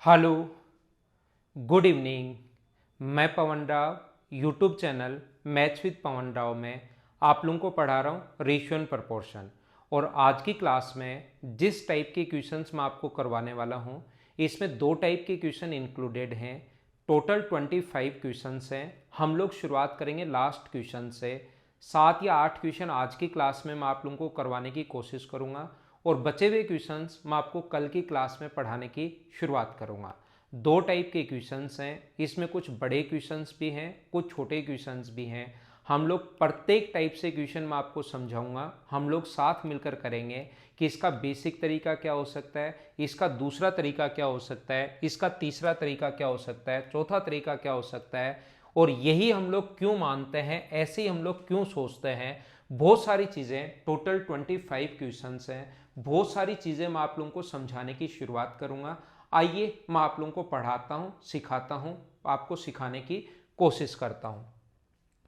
Hello, good evening. मैं Pavan Rao, YouTube channel maths with Pavan Rao में आप लोगों को पढ़ा रहा हूँ रेशियो एंड प्रपोर्शन। और आज की क्लास में जिस टाइप के क्वेश्चंस मैं आपको करवाने वाला हूँ, इसमें दो टाइप के क्वेश्चन इंक्लूडेड हैं। टोटल 25 क्वेश्चंस हैं। हम लोग शुरुआत करेंगे लास्ट क्वेश्चन से। 7 या 8 क्वेश्चन आज की क्लास में मैं आप लोगों को करवाने की कोशिश करूँगा और बचे हुए क्वेश्चंस मैं आपको कल की क्लास में पढ़ाने की शुरुआत करूंगा। दो टाइप के क्वेश्चंस हैं, इसमें कुछ बड़े क्वेश्चंस भी हैं, कुछ छोटे क्वेश्चंस भी हैं। हम लोग प्रत्येक टाइप से क्वेश्चन मैं आपको समझाऊंगा। हम लोग साथ मिलकर करेंगे कि इसका बेसिक तरीका क्या हो सकता है, इसका दूसरा तरीका क्या हो सकता है, इसका तीसरा तरीका क्या हो सकता है, चौथा तरीका क्या हो सकता है, और यही हम लोग क्यों मानते हैं, ऐसे ही हम लोग क्यों सोचते हैं। बहुत सारी चीज़ें, टोटल 25 क्वेश्चंस हैं। बहुत सारी चीज़ें मैं आप लोगों को समझाने की शुरुआत करूंगा। आइए मैं आप लोगों को पढ़ाता हूं, सिखाता हूं, आपको सिखाने की कोशिश करता हूं।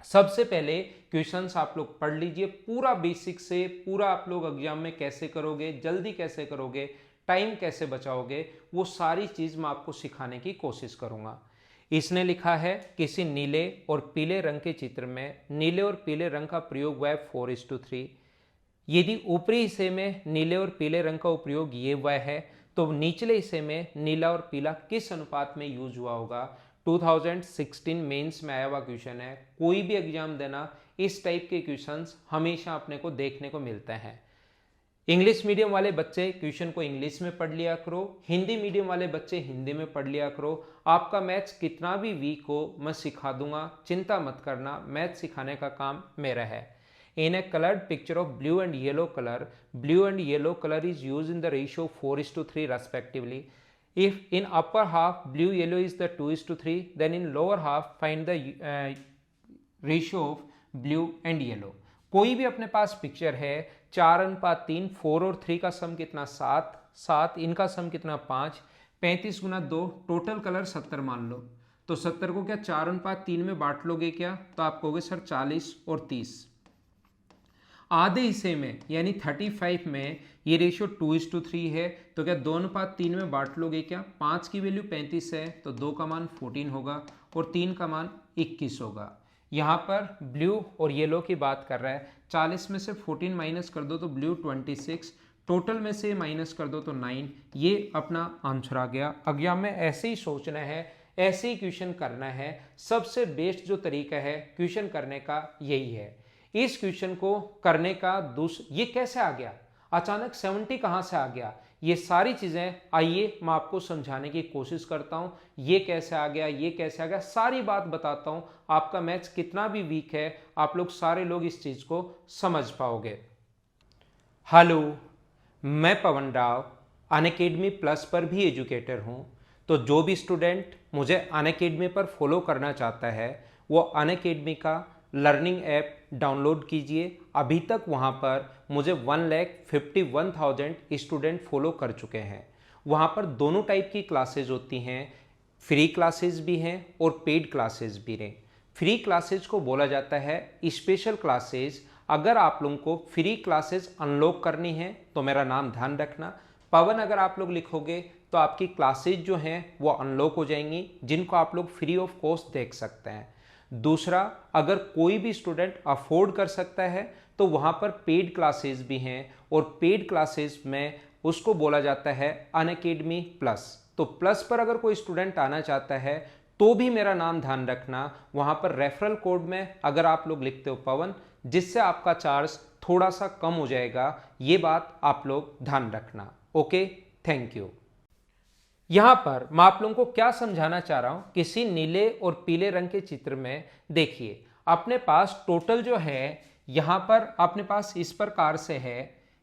सबसे पहले क्वेश्चंस आप लोग पढ़ लीजिए पूरा बेसिक से। पूरा आप लोग एग्जाम में कैसे करोगे, जल्दी कैसे करोगे, टाइम कैसे बचाओगे, वो सारी चीज़ मैं आपको सिखाने की कोशिश करूंगा। इसने लिखा है किसी नीले और पीले रंग के चित्र में नीले और पीले रंग का प्रयोग हुआ है 4:3। यदि ऊपरी हिस्से में नीले और पीले रंग का उपयोग ये हुआ है तो निचले हिस्से में नीला और पीला किस अनुपात में यूज हुआ होगा। 2016 मेंस में आया हुआ क्वेश्चन है। कोई भी एग्जाम देना, इस टाइप के क्वेश्चंस हमेशा अपने को देखने को मिलते हैं। इंग्लिश मीडियम वाले बच्चे क्वेश्चन को इंग्लिश में पढ़ लिया करो, हिंदी मीडियम वाले बच्चे हिंदी में पढ़ लिया करो। आपका मैथ्स कितना भी वीक हो मैं सिखा दूंगा, चिंता मत करना, मैथ्स सिखाने का काम मेरा है। In a colored picture of blue and yellow color is used in the ratio 4:3 respectively. If in upper half blue yellow is the 2:3, then in lower half find the ratio of blue and yellow. कोई भी अपने पास picture है, 4:3, 4 और 3 का सम कितना 7, 7 इनका सम कितना 5, 35 गुना 2, total colour 70 मान लो। तो 70 को क्या 4:3 में बांट लोगे क्या, तो आप कहोगे सर 40 और 30। आधे हिस्से में यानी 35 में ये रेशियो 2:3 है, तो क्या 2:3 में बांट लोगे क्या। 5 की वैल्यू 35 है तो 2 का मान 14 होगा और 3 का मान 21 होगा। यहाँ पर ब्लू और येलो की बात कर रहा है। 40 में से 14 माइनस कर दो तो ब्लू 26, टोटल में से माइनस कर दो तो 9। ये अपना आंसर आ गया। एग्जाम में ऐसे ही सोचना है, ऐसे ही क्वेश्चन करना है। सबसे बेस्ट जो तरीका है क्वेश्चन करने का यही है। इस क्वेश्चन को करने का ये कैसे आ गया, अचानक 70 कहां से आ गया, ये सारी चीजें आइए मैं आपको समझाने की कोशिश करता हूं। ये कैसे आ गया, ये कैसे आ गया, सारी बात बताता हूं। आपका मैथ्स कितना भी वीक है, आप लोग सारे लोग इस चीज को समझ पाओगे। हेलो, मैं पवन राव अनअकैडमी प्लस पर भी एजुकेटर हूं। तो जो भी स्टूडेंट मुझे अनअकैडमी पर फॉलो करना चाहता है वो अनअकैडमी का लर्निंग ऐप डाउनलोड कीजिए। अभी तक वहाँ पर मुझे 1,51,000 स्टूडेंट फॉलो कर चुके हैं। वहाँ पर दोनों टाइप की क्लासेज होती हैं, फ्री क्लासेज भी हैं और पेड क्लासेज भी हैं। फ्री क्लासेज को बोला जाता है स्पेशल क्लासेज। अगर आप लोगों को फ्री क्लासेज अनलॉक करनी है तो मेरा नाम ध्यान रखना, पवन अगर आप लोग लिखोगे तो आपकी क्लासेज जो हैं वो अनलॉक हो जाएंगी, जिनको आप लोग फ्री ऑफ कॉस्ट देख सकते हैं। दूसरा, अगर कोई भी स्टूडेंट अफोर्ड कर सकता है तो वहाँ पर पेड क्लासेस भी हैं और पेड क्लासेस में उसको बोला जाता है अनअकैडमी प्लस। तो प्लस पर अगर कोई स्टूडेंट आना चाहता है तो भी मेरा नाम ध्यान रखना। वहाँ पर रेफरल कोड में अगर आप लोग लिखते हो पवन, जिससे आपका चार्ज थोड़ा सा कम हो जाएगा, ये बात आप लोग ध्यान रखना। Okay, thank you. यहां पर मैं आप लोगों को क्या समझाना चाह रहा हूं, किसी नीले और पीले रंग के चित्र में देखिए अपने पास टोटल जो है, यहां पर अपने पास इस प्रकार से है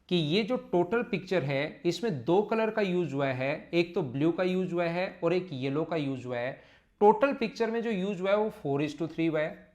कि ये जो टोटल पिक्चर है इसमें दो कलर का यूज हुआ है, एक तो ब्लू का यूज हुआ है और एक येलो का यूज हुआ है। टोटल पिक्चर में जो यूज हुआ है वो 4:3 हुआ है।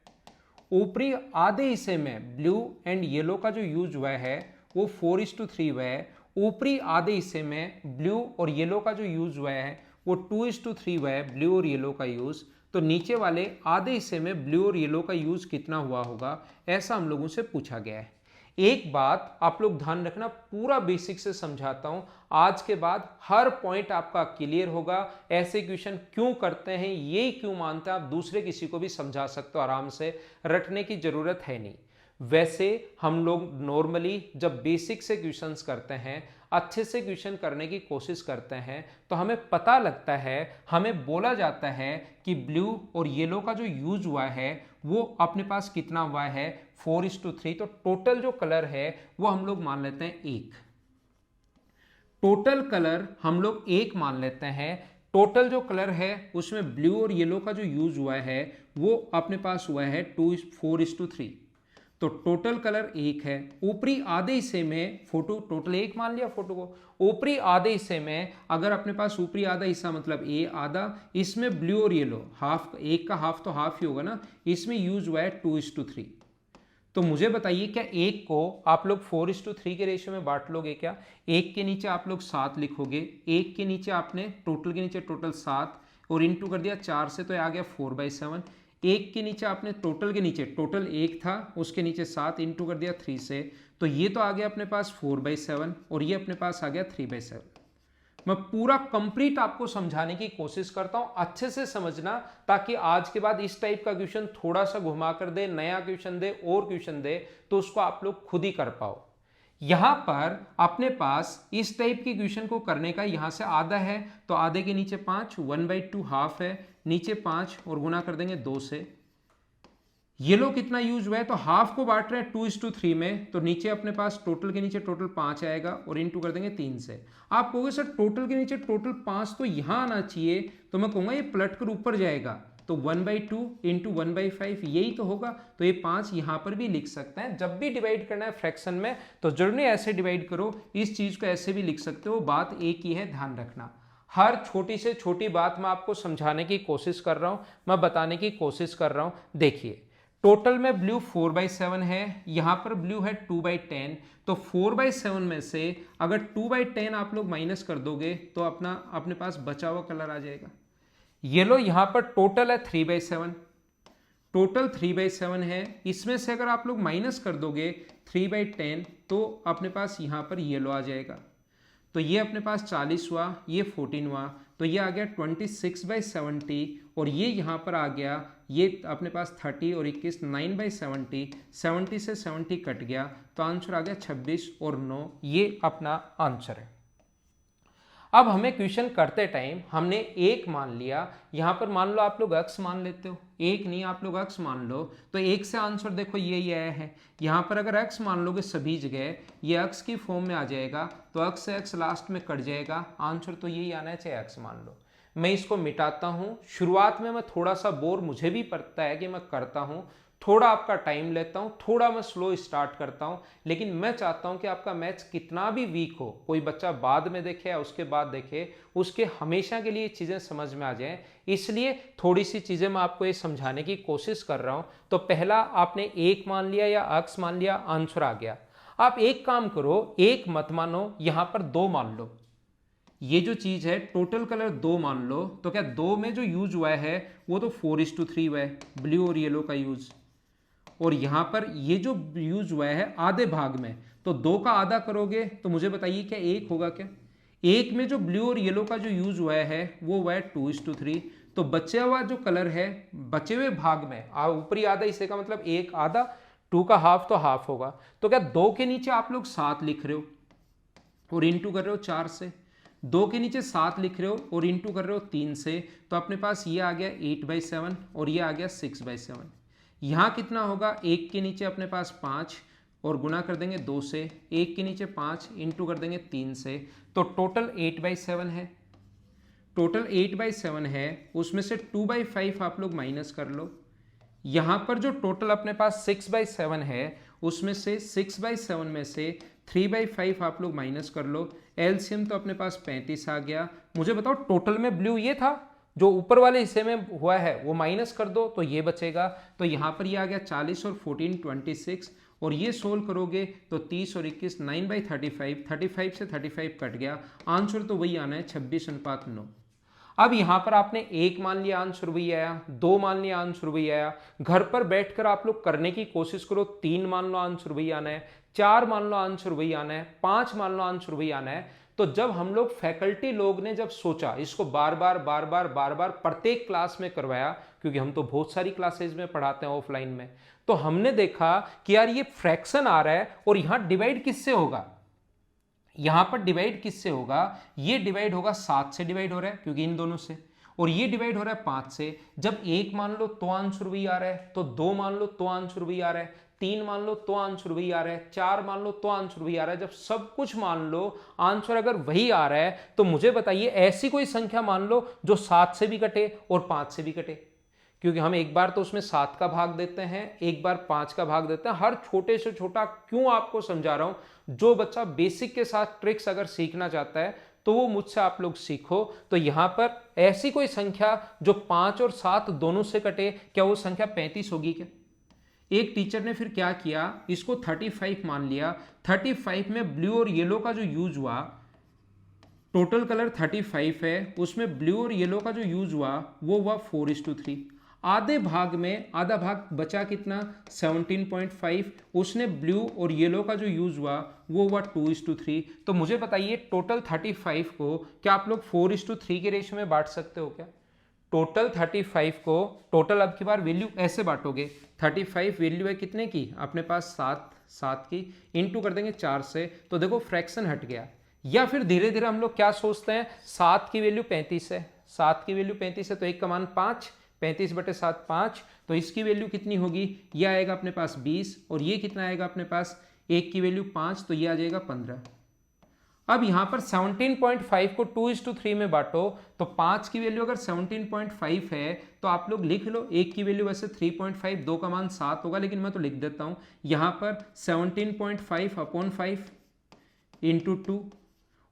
ऊपरी आधे हिस्से में ब्लू एंड येलो का जो यूज हुआ है वो 4:3 हुआ है। ऊपरी आधे हिस्से में ब्लू और येलो का जो यूज हुआ है वो 2:3 हुआ है, ब्लू और येलो का यूज। तो नीचे वाले आधे हिस्से में ब्लू और येलो का यूज कितना हुआ होगा, ऐसा हम लोगों से पूछा गया है। एक बात आप लोग ध्यान रखना, पूरा बेसिक से समझाता हूं, आज के बाद हर पॉइंट आपका क्लियर होगा। ऐसे क्वेश्चन क्यों करते हैं, ये क्यों मानते हैं, आप दूसरे किसी को भी समझा सकते हो आराम से, रटने की जरूरत है नहीं। वैसे हम लोग नॉर्मली जब बेसिक से क्वेश्चंस करते हैं, अच्छे से क्वेश्चन करने की कोशिश करते हैं, तो हमें पता लगता है, हमें बोला जाता है कि ब्लू और येलो का जो यूज हुआ है वो अपने पास कितना हुआ है 4:3। तो टोटल जो कलर है वो हम लोग मान लेते हैं एक, टोटल कलर हम लोग एक मान लेते हैं। टोटल जो कलर है उसमें ब्लू और येलो का जो यूज हुआ है वो अपने पास हुआ है 4:3। तो टोटल कलर एक है। ऊपरी आधे हिस्से में फोटो, टोटल एक मान लिया फोटो को, ऊपरी आधे हिस्से में अगर अपने पास ऊपरी आधा हिस्सा मतलब ए आधा, इसमें ब्लू और येलो हाफ, एक का हाफ तो हाफ ही होगा ना, इसमें यूज हुआ है 2:3। तो मुझे बताइए क्या एक को आप लोग 4:3 के रेशियो में बांट लोगे क्या? एक के नीचे आप लोग 7 लिखोगे, एक के नीचे आपने टोटल के नीचे टोटल 7 और इंटू कर दिया 4 से, तो आ गया 4/7। एक के नीचे आपने टोटल के नीचे, टोटल एक था उसके नीचे 7 इंटू कर दिया 3 से, तो ये तो आ गया अपने पास 4/7 और ये अपने पास आ गया 3/7। मैं पूरा कंप्लीट आपको समझाने की कोशिश करता हूं, अच्छे से समझना, ताकि आज के बाद इस टाइप का क्वेश्चन थोड़ा सा घुमा कर दे, नया क्वेश्चन दे और क्वेश्चन दे, तो उसको आप लोग खुद ही कर पाओ। यहां पर अपने पास इस टाइप की क्वेश्चन को करने का, यहां से आधा है तो आधे के नीचे 5, 1/2 हाफ है, नीचे 5 और गुना कर देंगे 2 से। येलो कितना यूज हुआ है, तो हाफ को बांट रहे हैं 2:3 में, तो नीचे अपने पास टोटल के नीचे टोटल 5 आएगा और इंटू कर देंगे 3 से। आप कहोगे सर टोटल के नीचे टोटल 5 तो यहां आना चाहिए, तो मैं कहूंगा ये पलट कर ऊपर जाएगा, तो 1/2 इंटू 1/5 यही तो होगा, तो ये 5 यहां पर भी लिख सकते हैं। जब भी डिवाइड करना है फ्रैक्शन में तो जरूर नहीं ऐसे डिवाइड करो, इस चीज को ऐसे भी लिख सकते हो, बात एक ही है, ध्यान रखना। हर छोटी से छोटी बात मैं आपको समझाने की कोशिश कर रहा हूं, मैं बताने की कोशिश कर रहा हूं। देखिए टोटल में ब्लू 4/7 है, यहां पर ब्लू है 2/10, तो 4/7 में से अगर 2/10 आप लोग माइनस कर दोगे तो अपने पास बचा हुआ कलर आ जाएगा। येलो यहां पर टोटल है 3/7, टोटल 3/7 है, इसमें से अगर आप लोग माइनस कर दोगे 3/10 तो अपने पास यहां पर येलो आ जाएगा। तो ये अपने पास 40 हुआ, ये 14 हुआ, तो ये आ गया 26/70 और ये यहाँ पर आ गया, ये अपने पास 30 और 21 9/70, 70 से 70 कट गया, तो आंसर आ गया 26 और 9, ये अपना आंसर है। अब हमें क्वेश्चन करते टाइम हमने एक मान लिया, यहां पर मान लो आप लोग x मान लेते हो, एक नहीं आप लोग x मान लो, तो एक से आंसर देखो यही आया है। यहां पर अगर x मान लोगे सभी जगह, ये x की फॉर्म में आ जाएगा, तो x से x लास्ट में कट जाएगा, आंसर तो यही आना चाहिए, x मान लो। मैं इसको मिटाता हूं, शुरुआत में मैं थोड़ा सा बोर मुझे भी पड़ता है कि मैं करता हूं, थोड़ा आपका टाइम लेता हूं, थोड़ा मैं स्लो स्टार्ट करता हूं, लेकिन मैं चाहता हूं कि आपका मैथ्स कितना भी वीक हो, कोई बच्चा बाद में देखे या उसके बाद देखे, उसके हमेशा के लिए चीज़ें समझ में आ जाएं, इसलिए थोड़ी सी चीज़ें मैं आपको ये समझाने की कोशिश कर रहा हूं। तो पहला आपने एक मान लिया या x मान लिया, आंसर आ गया। आप एक काम करो, एक मत मानो, यहां पर 2 मान लो। ये जो चीज है टोटल कलर 2 मान लो, तो क्या 2 में जो यूज हुआ है वो तो 4:3 हुआ है, ब्लू और येलो का यूज, और यहां पर ये जो यूज हुआ है आधे भाग में, तो 2 का आधा करोगे तो मुझे बताइए क्या 1 होगा क्या? एक में जो ब्लू और येलो का जो यूज हुआ है वो हुआ है 2:3, तो बचा हुआ जो कलर है बचे हुए भाग में ऊपरी आधा हिस्से का मतलब 1 आधा, 2 का हाफ तो हाफ होगा, तो क्या 2 के नीचे आप लोग 7 लिख रहे हो और इंटू कर रहे हो 4 से, 2 के नीचे 7 लिख रहे हो और इंटू कर रहे हो 3 से, तो अपने पास ये आ गया 8/7 और ये आ गया 6/7। यहाँ कितना होगा, 1 के नीचे अपने पास 5 और गुना कर देंगे 2 से, 1 के नीचे 5 इंटू कर देंगे 3 से, तो टोटल 8/7 है, टोटल 8/7 है, उसमें से 2/5 आप लोग माइनस कर लो। यहाँ पर जो टोटल अपने पास 6/7 है उसमें से 6/7 में से 3/5 आप लोग माइनस कर लो, एलसीएम तो अपने पास 35 आ गया। मुझे बताओ टोटल में ब्लू ये था, जो ऊपर वाले हिस्से में हुआ है वो माइनस कर दो तो ये बचेगा, तो यहाँ पर ये आ गया 40 और 14 26, और ये सोल्व करोगे तो 30 और 21 9/35, 35 से 35 कट गया, आंसर तो वही आना है 26:9। अब यहां पर आपने 1 मान लिया, आंसर वही आया, 2 मान लिया, आंसर वही आया। घर पर बैठकर आप लोग करने की कोशिश करो, 3 मान लो, आंसर वही आना है, 4 मान लो आंसर वही आना है, 5 मान लो आंसर वही आना है। तो जब हम लोग फैकल्टी लोग ने जब सोचा, इसको बार बार प्रत्येक क्लास में करवाया, क्योंकि हम तो बहुत सारी क्लासेज में पढ़ाते हैं ऑफलाइन में, तो हमने देखा कि यार ये फ्रैक्शन आ रहा है और यहां डिवाइड किससे होगा, यहां पर डिवाइड किससे होगा, ये डिवाइड होगा 7 से डिवाइड हो रहा है क्योंकि इन दोनों से, और ये डिवाइड हो रहा है 5 से। जब 1 मान लो तो आंसर वही आ रहा है, तो 2 मान लो तो आंसर वही आ रहा है, 3 मान लो तो आंसर वही आ रहा है, 4 मान लो तो आंसर वही आ रहा है। जब सब कुछ मान लो आंसर अगर वही आ रहा है, तो मुझे बताइए ऐसी कोई संख्या मान लो जो 7 से भी कटे और 5 से भी कटे, क्योंकि हम एक बार तो उसमें 7 का भाग देते हैं, एक बार 5 का भाग देते हैं। हर छोटे से छोटा क्यों आपको समझा रहा हूं, जो बच्चा बेसिक के साथ ट्रिक्स अगर सीखना चाहता है तो वो मुझसे आप लोग सीखो। तो यहां पर ऐसी कोई संख्या जो 5 और 7 दोनों से कटे, क्या वो संख्या 35 होगी क्या? एक टीचर ने फिर क्या किया, इसको 35 मान लिया। 35 में ब्लू और येलो का जो यूज हुआ, टोटल कलर 35 है, उसमें ब्लू और येलो का जो यूज हुआ वो हुआ 4:3। आधे भाग में आधा भाग बचा कितना, 17.5, उसने ब्लू और येलो का जो यूज हुआ वो हुआ 2:3। तो मुझे बताइए टोटल 35 को क्या आप लोग 4:3 के रेशियो में बांट सकते हो क्या? टोटल 35 को, टोटल अब की बार वैल्यू ऐसे बांटोगे, 35 वैल्यू है कितने की अपने पास, 7 की, इंटू कर देंगे 4 से, तो देखो फ्रैक्शन हट गया। या फिर धीरे धीरे हम लोग क्या सोचते हैं, 7 की वैल्यू 35 है, 7 की वैल्यू 35 है तो 1 का मान 5, 35/7 5, तो इसकी वैल्यू कितनी होगी, ये आएगा अपने पास 20, और ये कितना आएगा अपने पास, 1 की वैल्यू 5, तो ये आ जाएगा 15। अब यहां पर 17.5 को 2:3 में बांटो, तो 5 की वैल्यू अगर 17.5 है तो आप लोग लिख लो, 1 की वैल्यू वैसे 3.5, 2 का मान 7 होगा, लेकिन मैं तो लिख देता हूं यहां पर 17.5/5 इंटू 2,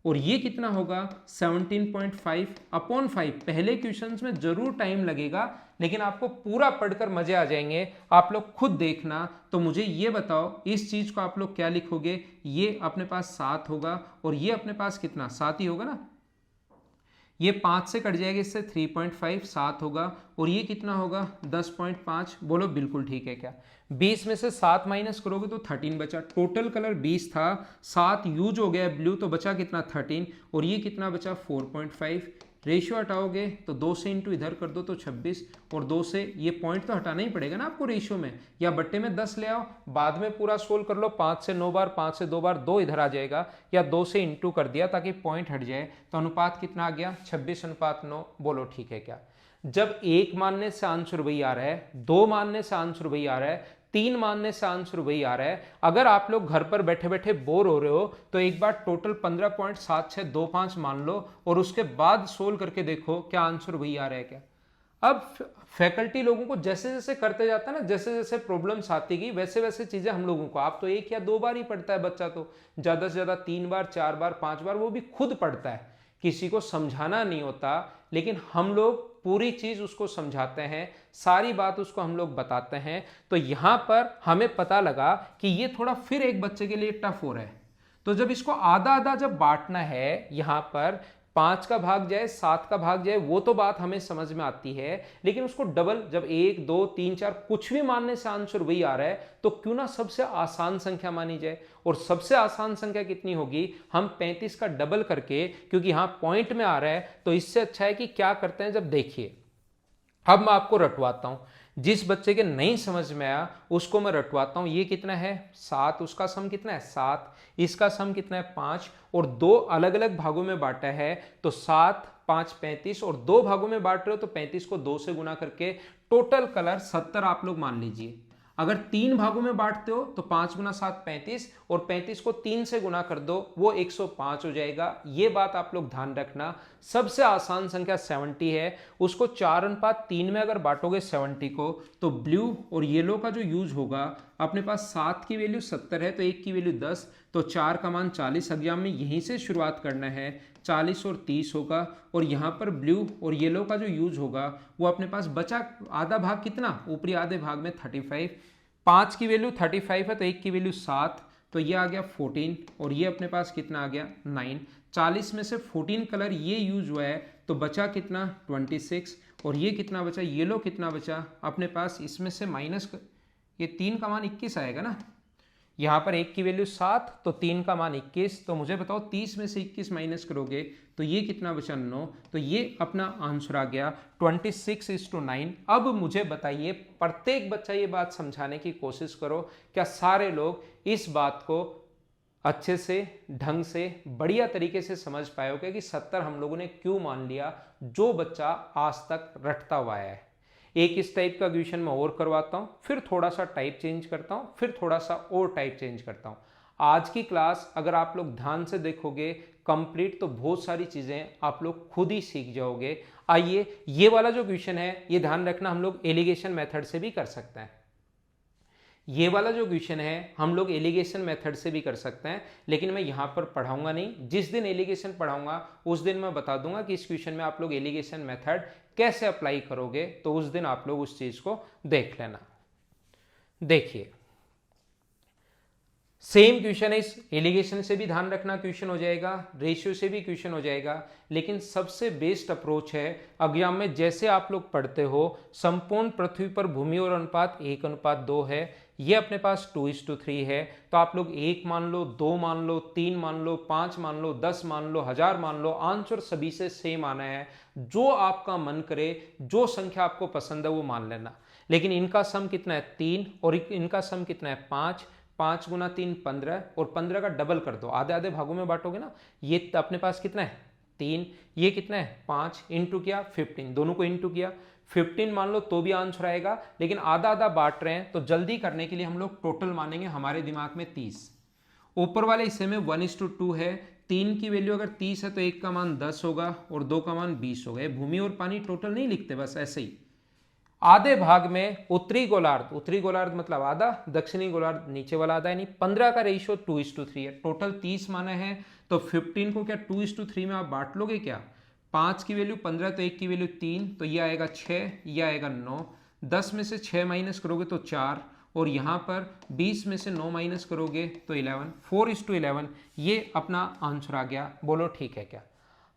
और ये कितना होगा 17.5/5। पहले क्वेश्चंस में जरूर टाइम लगेगा, लेकिन आपको पूरा पढ़कर मजे आ जाएंगे, आप लोग खुद देखना। तो मुझे ये बताओ इस चीज को आप लोग क्या लिखोगे, ये अपने पास 7 होगा और ये अपने पास कितना 7 ही होगा ना, ये 5 से कट जाएगा, इससे 3.5 7 होगा, और ये कितना होगा 10.5। बोलो बिल्कुल ठीक है क्या? 20 में से 7 माइनस करोगे तो 13 बचा। टोटल कलर 20 था, 7 यूज हो गया ब्लू, तो बचा कितना 13, और ये कितना बचा 4.5। रेशियो हटाओगे तो 2 से इंटू इधर कर दो तो 26, और 2 से ये पॉइंट तो हटाना ही पड़ेगा ना आपको रेशियो में, या बट्टे में 10 ले आओ, बाद में पूरा सोल्व कर लो, 5 से 9 बार, 5 से 2 बार, 2 इधर आ जाएगा, या 2 से इंटू कर दिया ताकि पॉइंट हट जाए, तो अनुपात कितना आ गया 26:9। बोलो ठीक है क्या? जब 1 मानने से आंसर वही आ रहा है, 2 मानने से आंसर वही आ रहा है, 3 मानने से आंसर वही आ रहा है, अगर आप लोग घर पर बैठे बैठे बोर हो रहे हो तो एक बार टोटल 15.7625 मान लो, और उसके बाद सोल्व करके देखो क्या आंसर वही आ रहा है क्या। अब फैकल्टी लोगों को जैसे जैसे करते जाता है ना, जैसे जैसे प्रॉब्लम्स आती गई वैसे वैसे चीजें हम लोगों को, आप तो 1 या 2 बार ही पढ़ता है बच्चा, तो ज्यादा से ज्यादा 3 बार 4 बार 5 बार वो भी खुद पढ़ता है, किसी को समझाना नहीं होता, लेकिन हम लोग पूरी चीज उसको समझाते हैं, सारी बात उसको हम लोग बताते हैं। तो यहां पर हमें पता लगा कि ये थोड़ा फिर एक बच्चे के लिए टफ हो रहा है, तो जब इसको आधा आधा जब बांटना है, यहां पर 5 का भाग जाए 7 का भाग जाए, वो तो बात हमें समझ में आती है, लेकिन उसको डबल जब 1 2 3 4 कुछ भी मानने से आंसर वही आ रहा है, तो क्यों ना सबसे आसान संख्या मानी जाए। और सबसे आसान संख्या कितनी होगी, हम 35 का डबल करके, क्योंकि यहां पॉइंट में आ रहा है, तो इससे अच्छा है कि क्या करते हैं, जब देखिए अब मैं आपको रटवाता हूं, जिस बच्चे के नहीं समझ में आया उसको मैं रटवाता हूं। ये कितना है 7, उसका सम कितना है 7, इसका सम कितना है 5, और 2 अलग अलग भागों में बांटा है, तो 7 5 35, और 2 भागों में बांट रहे हो तो 35 को 2 से गुना करके टोटल कलर 70 आप लोग मान लीजिए। अगर 3 भागों में बांटते हो तो 5 गुना 7 35, और 35 को 3 से गुना कर दो वो 105 हो जाएगा। ये बात आप लोग ध्यान रखना। सबसे आसान संख्या 70 है, उसको 4:3 में अगर बांटोगे 70 को, तो ब्लू और येलो का जो यूज होगा, अपने पास 7 की वैल्यू 70 है तो 1 की वैल्यू 10, तो 4 का मान 40। एग्जाम में यहीं से शुरुआत करना है, 40 और 30 होगा, और यहाँ पर ब्लू और येलो का जो यूज होगा वो अपने पास बचा आधा भाग कितना, ऊपरी आधे भाग में 35। 5 की वैल्यू 35 है तो 1 की वैल्यू 7, तो ये आ गया 14, और ये अपने पास कितना आ गया 9। 40 में से 14 कलर ये यूज हुआ है, तो बचा कितना 26, और ये कितना बचा, येलो कितना बचा अपने पास, इसमें से माइनस, ये 3 का मान 21 आएगा ना, यहाँ पर 1 की वैल्यू 7 तो 3 का मान 21, तो मुझे बताओ 30 में से 21 माइनस करोगे तो ये कितना बचा 9, तो ये अपना आंसर आ गया 26:9। अब मुझे बताइए, प्रत्येक बच्चा ये बात समझाने की कोशिश करो, क्या सारे लोग इस बात को अच्छे से, ढंग से, बढ़िया तरीके से समझ पाओगे कि 70 हम लोगों ने क्यों मान लिया, जो बच्चा आज तक रटता हुआ है। एक इस टाइप का क्वेश्चन मैं और करवाता हूं, फिर थोड़ा सा टाइप चेंज करता हूं, फिर थोड़ा सा और टाइप चेंज करता हूं। आज की क्लास अगर आप लोग ध्यान से देखोगे कंप्लीट, तो बहुत सारी चीजें आप लोग खुद ही सीख जाओगे। आइए, ये वाला जो क्वेश्चन है ये ध्यान रखना, हम लोग एलिगेशन मेथड से भी कर सकते हैं। ये वाला जो क्वेश्चन है हम लोग एलिगेशन मेथड से भी कर सकते हैं, लेकिन मैं यहां पर पढ़ाऊंगा नहीं। जिस दिन एलिगेशन पढ़ाऊंगा उस दिन मैं बता दूंगा कि इस क्वेश्चन में आप लोग एलिगेशन मेथड कैसे अप्लाई करोगे, तो उस दिन आप लोग उस चीज को देख लेना। देखिए, सेम क्वेश्चन है, इस एलिगेशन से भी ध्यान रखना क्वेश्चन हो जाएगा, रेशियो से भी क्वेश्चन हो जाएगा, लेकिन सबसे बेस्ट अप्रोच है एग्जाम में जैसे आप लोग पढ़ते हो, संपूर्ण पृथ्वी पर भूमि और अनुपात 1:2 है, ये अपने पास 2:3 है, तो आप लोग 1 मान लो, 2 मान लो, 3 मान लो, 5 मान लो, 10 मान लो, 1000 मान लो, आंसर सभी से सेम आना है। जो आपका मन करे, जो संख्या आपको पसंद है वो मान लेना। लेकिन इनका सम कितना है 3 और इनका सम कितना है 5। 5 गुना 3 15, और 15 का डबल कर दो, आधे आधे भागों में बांटोगे ना, ये अपने पास कितना है 3, ये कितना है 5, इंटू किया 15, दोनों को इंटू किया 15 मान लो तो भी आंसर आएगा, लेकिन आधा आधा बांट रहे हैं तो जल्दी करने के लिए हम लोग टोटल मानेंगे, हमारे दिमाग में 30। ऊपर वाले हिस्से में 1:2 है, 3 की वैल्यू अगर 30 है तो 1 का मान 10 होगा और 2 का मान 20 होगा। भूमि और पानी टोटल नहीं लिखते, बस ऐसे ही। आधे भाग में उत्तरी गोलार्ध मतलब आधा, दक्षिणी गोलार्ध नीचे वाला आधा, यानी 15 का रेशियो 2:3 है। टोटल 30 माना है, तो 15 को क्या 2:3 में आप बांट लोगे क्या? 5 की वैल्यू 15 तो 1 की वैल्यू 3, तो ये आएगा 6, ये आएगा 9। 10 में से 6 माइनस करोगे तो 4, और यहाँ पर 20 में से 9 माइनस करोगे तो 11, 4:11। ये अपना आंसर आ गया। बोलो ठीक है क्या?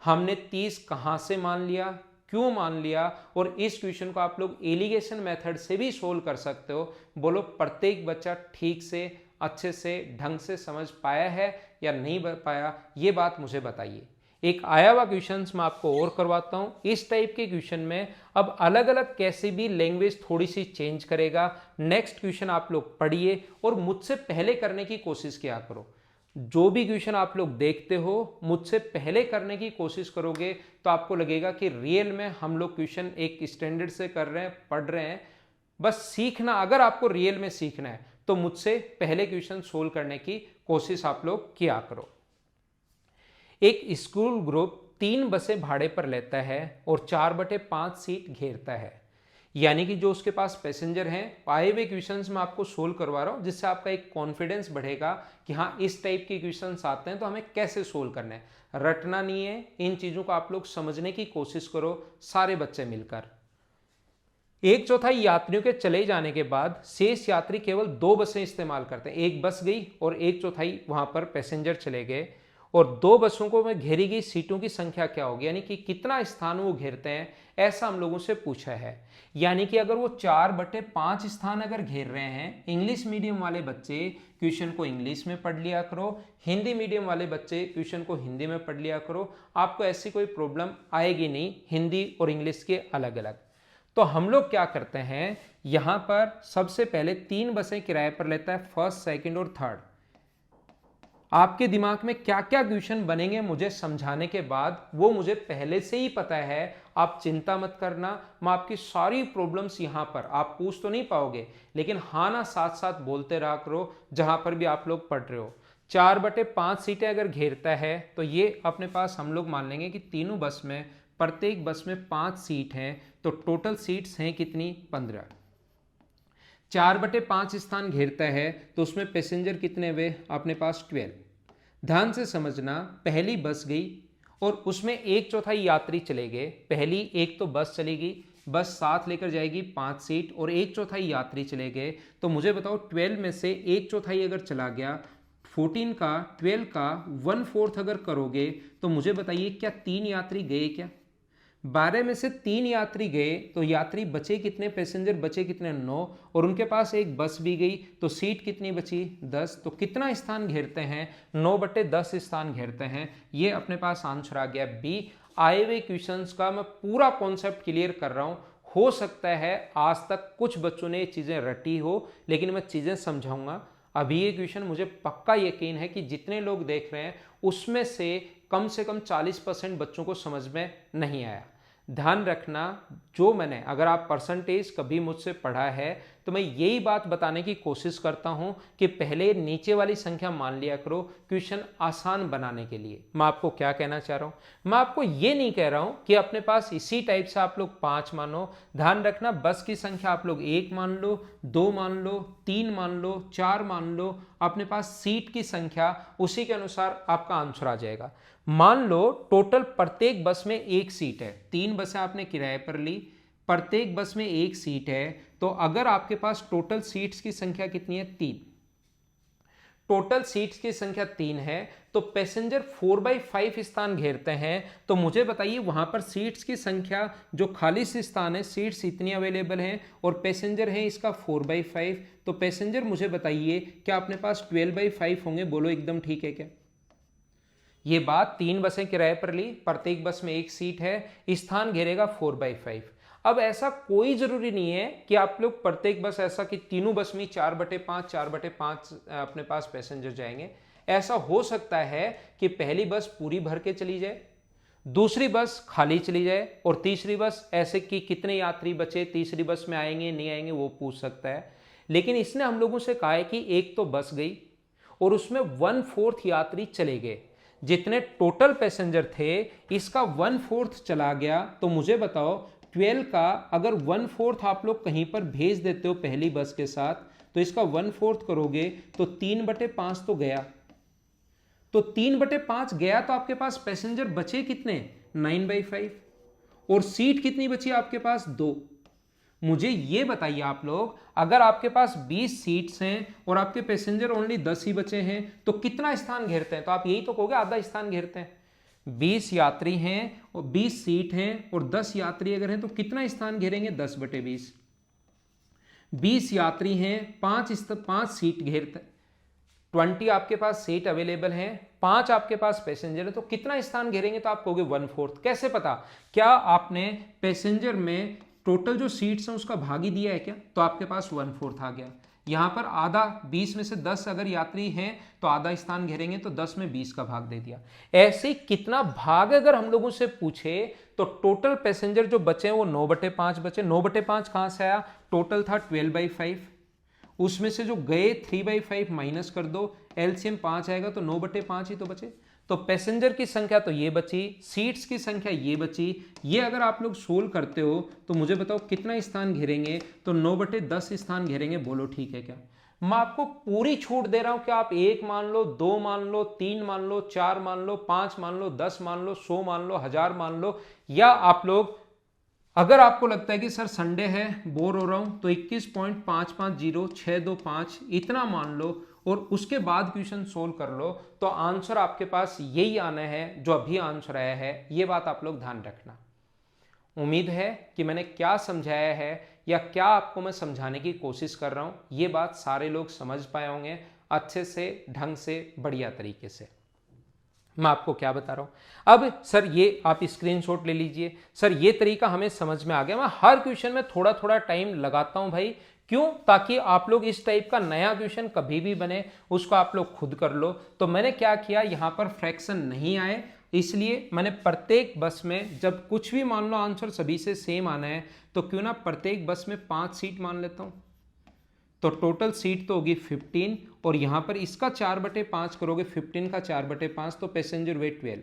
हमने 30 कहाँ से मान लिया, क्यों मान लिया, और इस क्वेश्चन को आप लोग एलिगेशन मेथड से भी सोल्व कर सकते हो। बोलो प्रत्येक बच्चा ठीक से, अच्छे से, ढंग से समझ पाया है या नहीं पाया, ये बात मुझे बताइए। एक आया हुआ क्वेश्चन मैं आपको और करवाता हूं। इस टाइप के क्वेश्चन में अब अलग अलग कैसे भी लैंग्वेज थोड़ी सी चेंज करेगा। नेक्स्ट क्वेश्चन आप लोग पढ़िए और मुझसे पहले करने की कोशिश किया करो। जो भी क्वेश्चन आप लोग देखते हो मुझसे पहले करने की कोशिश करोगे तो आपको लगेगा कि रियल में हम लोग क्वेश्चन एक स्टैंडर्ड से कर रहे हैं, पढ़ रहे हैं। बस सीखना, अगर आपको रियल में सीखना है तो मुझसे पहले क्वेश्चन सोल्व करने की कोशिश आप लोग किया करो। एक स्कूल ग्रुप 3 बसें भाड़े पर लेता है और 4/5 सीट घेरता है, यानी कि जो उसके पास पैसेंजर हैं, आए हुए क्वेश्चंस मैं आपको सोल्व करवा रहा हूं, जिससे आपका एक कॉन्फिडेंस बढ़ेगा कि हाँ इस टाइप के क्वेश्चंस आते हैं तो हमें कैसे सोल्व करना है। रटना नहीं है, इन चीजों को आप लोग समझने की कोशिश करो सारे बच्चे मिलकर। 1/4 यात्रियों के चले जाने के बाद शेष यात्री केवल 2 बसें इस्तेमाल करते हैं। एक बस गई और 1/4 वहां पर पैसेंजर चले गए, और 2 बसों को में घेरी गई सीटों की संख्या क्या होगी, यानी कि कितना स्थान वो घेरते हैं, ऐसा हम लोगों से पूछा है। यानी कि अगर वो 4/5 स्थान अगर घेर रहे हैं, इंग्लिश मीडियम वाले बच्चे क्वेश्चन को इंग्लिश में पढ़ लिया करो, हिंदी मीडियम वाले बच्चे क्वेश्चन को हिंदी में पढ़ लिया करो, आपको ऐसी कोई प्रॉब्लम आएगी नहीं हिंदी और इंग्लिश के अलग अलग। तो हम लोग क्या करते हैं, यहां पर सबसे पहले 3 बसें किराए पर लेता है, फर्स्ट, सेकंड और थर्ड। आपके दिमाग में क्या क्या क्वेश्चन बनेंगे मुझे समझाने के बाद, वो मुझे पहले से ही पता है। आप चिंता मत करना, मैं आपकी सारी प्रॉब्लम्स यहां पर, आप पूछ तो नहीं पाओगे लेकिन हाँ ना साथ साथ बोलते रहा करो जहां पर भी आप लोग पढ़ रहे हो। 4/5 सीटें अगर घेरता है तो ये अपने पास हम लोग मान लेंगे कि तीनों बस में, प्रत्येक बस में 5 सीट हैं, तो टोटल सीट्स हैं कितनी 15। 4/5 स्थान घेरता है तो उसमें पैसेंजर कितने हुए अपने पास 12। ध्यान से समझना, पहली बस गई और उसमें 1/4 यात्री चले गए। पहली एक तो बस चलेगी, बस साथ लेकर जाएगी 5 सीट, और 1/4 यात्री चले गए। तो मुझे बताओ 12 में से 1/4 अगर चला गया, 14 का 12 का 1/4 अगर करोगे तो मुझे बताइए क्या 3 यात्री गए क्या? 12 में से 3 यात्री गए तो यात्री बचे कितने, पैसेंजर बचे कितने, 9, और उनके पास एक बस भी गई तो सीट कितनी बची, 10। तो कितना स्थान घेरते हैं, 9/10 स्थान घेरते हैं। ये अपने पास आंसर आ गया बी। आए हुए क्वेश्चंस का मैं पूरा कॉन्सेप्ट क्लियर कर रहा हूं। हो सकता है आज तक कुछ बच्चों ने ये चीजें रटी हो, लेकिन मैं चीजें समझाऊंगा। अभी ये क्वेश्चन मुझे पक्का यकीन है कि जितने लोग देख रहे हैं उसमें से कम 40% बच्चों को समझ में नहीं आया। ध्यान रखना, जो मैंने, अगर आप परसेंटेज कभी मुझसे पढ़ा है तो मैं यही बात बताने की कोशिश करता हूं कि पहले नीचे वाली संख्या मान लिया करो क्वेश्चन आसान बनाने के लिए। मैं आपको क्या कहना चाह रहा हूं, मैं आपको ये नहीं कह रहा हूं कि अपने पास इसी टाइप से आप लोग 5 मानो। ध्यान रखना, बस की संख्या आप लोग 1 मान लो, 2 मान लो, 3 मान लो, 4 मान लो, अपने पास सीट की संख्या उसी के अनुसार आपका आंसर आ जाएगा। मान लो टोटल प्रत्येक बस में एक सीट है, 3 बसें आपने किराए पर ली, प्रत्येक बस में एक सीट है, तो अगर आपके पास टोटल सीट्स की संख्या कितनी है, 3, टोटल सीट्स की संख्या 3 है, तो पैसेंजर 4/5 स्थान घेरते हैं। तो मुझे बताइए वहां पर सीट्स की संख्या, जो खाली स्थान है, सीट्स इतनी अवेलेबल हैं और पैसेंजर है इसका 4/5, तो पैसेंजर मुझे बताइए क्या अपने पास 12/5 होंगे, बोलो एकदम ठीक है क्या। ये बात, 3 बसें किराए पर ली, प्रत्येक बस में एक सीट है, स्थान घेरेगा 4/5। अब ऐसा कोई जरूरी नहीं है कि आप लोग प्रत्येक बस, ऐसा कि तीनों बस में 4/5 अपने पास पैसेंजर जाएंगे। ऐसा हो सकता है कि पहली बस पूरी भर के चली जाए, दूसरी बस खाली चली जाए, और तीसरी बस ऐसे कि कितने यात्री बचे, तीसरी बस में आएंगे नहीं आएंगे वो पूछ सकता है। लेकिन इसने हम लोगों से कहा है कि एक तो बस गई और उसमें 1/4 यात्री चले गए, जितने टोटल पैसेंजर थे इसका 1/4 चला गया। तो मुझे बताओ 12 का अगर 1/4 आप लोग कहीं पर भेज देते हो पहली बस के साथ, तो इसका 1/4 करोगे तो 3/5 तो गया, तो 3/5 गया, तो आपके पास पैसेंजर बचे कितने, 9/5, और सीट कितनी बची आपके पास, 2। मुझे ये बताइए आप लोग, अगर आपके पास 20 सीट्स हैं और आपके पैसेंजर ओनली 10 ही बचे हैं तो कितना स्थान घेरते हैं, तो आप यही तो कहोगे आधा स्थान घेरते हैं। 20 यात्री हैं और 20 सीट हैं और 10 यात्री अगर हैं तो कितना स्थान घेरेंगे, 10/20। 20 यात्री हैं, 5 सीट घेरते, 20 आपके पास सीट अवेलेबल है, 5 आपके पास पैसेंजर है, तो कितना स्थान घेरेंगे, तो आप कहोगे 1/4। कैसे पता, क्या आपने पैसेंजर में टोटल जो सीट्स हैं उसका भाग ही दिया है क्या, तो आपके पास 1/4 आ गया। यहां पर आधा, 20 में से 10 अगर यात्री हैं तो आधा स्थान घेरेंगे, तो 10 में 20 का भाग दे दिया। ऐसे कितना भाग अगर हम लोगों से पूछे तो टोटल पैसेंजर जो बचे वो 9/5 बचे। 9/5 कहां से आया, टोटल था 12/5, उसमें से जो गए 3/5 माइनस कर दो, एलसीएम 5 आएगा तो 9/5 ही तो बचे। तो पैसेंजर की संख्या तो ये बची, सीट्स की संख्या ये बची। ये अगर आप लोग सोल्व करते हो तो मुझे बताओ कितना स्थान घेरेंगे, तो 9/10 स्थान घेरेंगे, बोलो ठीक है क्या। मैं आपको पूरी छूट दे रहा हूं कि आप 1 मान लो, 2 मान लो, 3 मान लो, 4 मान लो, 5 मान लो, 10 मान लो, 100 मान लो, 1000 मान लो, या आप लोग, अगर आपको लगता है कि सर संडे है बोर हो रहा हूं तो 21.550625 इतना मान लो और उसके बाद क्वेश्चन सोल्व कर लो, तो आंसर आपके पास यही आना है जो अभी आंसर आया है। ये बात आप लोग ध्यान रखना। उम्मीद है कि मैंने क्या समझाया है या क्या आपको मैं समझाने की कोशिश कर रहा हूं, ये बात सारे लोग समझ पाए होंगे अच्छे से, ढंग से, बढ़िया तरीके से। मैं आपको क्या बता रहा हूं, अब सर ये आप स्क्रीनशॉट ले लीजिए, सर ये तरीका हमें समझ में आ गया। मैं हर क्वेश्चन में थोड़ा थोड़ा टाइम लगाता हूं भाई, क्यों, ताकि आप लोग इस टाइप का नया क्वेश्चन कभी भी बने उसको आप लोग खुद कर लो। तो मैंने क्या किया, यहां पर फ्रैक्शन नहीं आए, इसलिए मैंने प्रत्येक बस में, जब कुछ भी मान लो आंसर सभी से सेम आना है, तो क्यों ना प्रत्येक बस में 5 सीट मान लेता हूं, तो टोटल सीट तो होगी 15, और यहां पर इसका 4/5 करोगे, 15 का 4/5, तो पैसेंजर वे 12।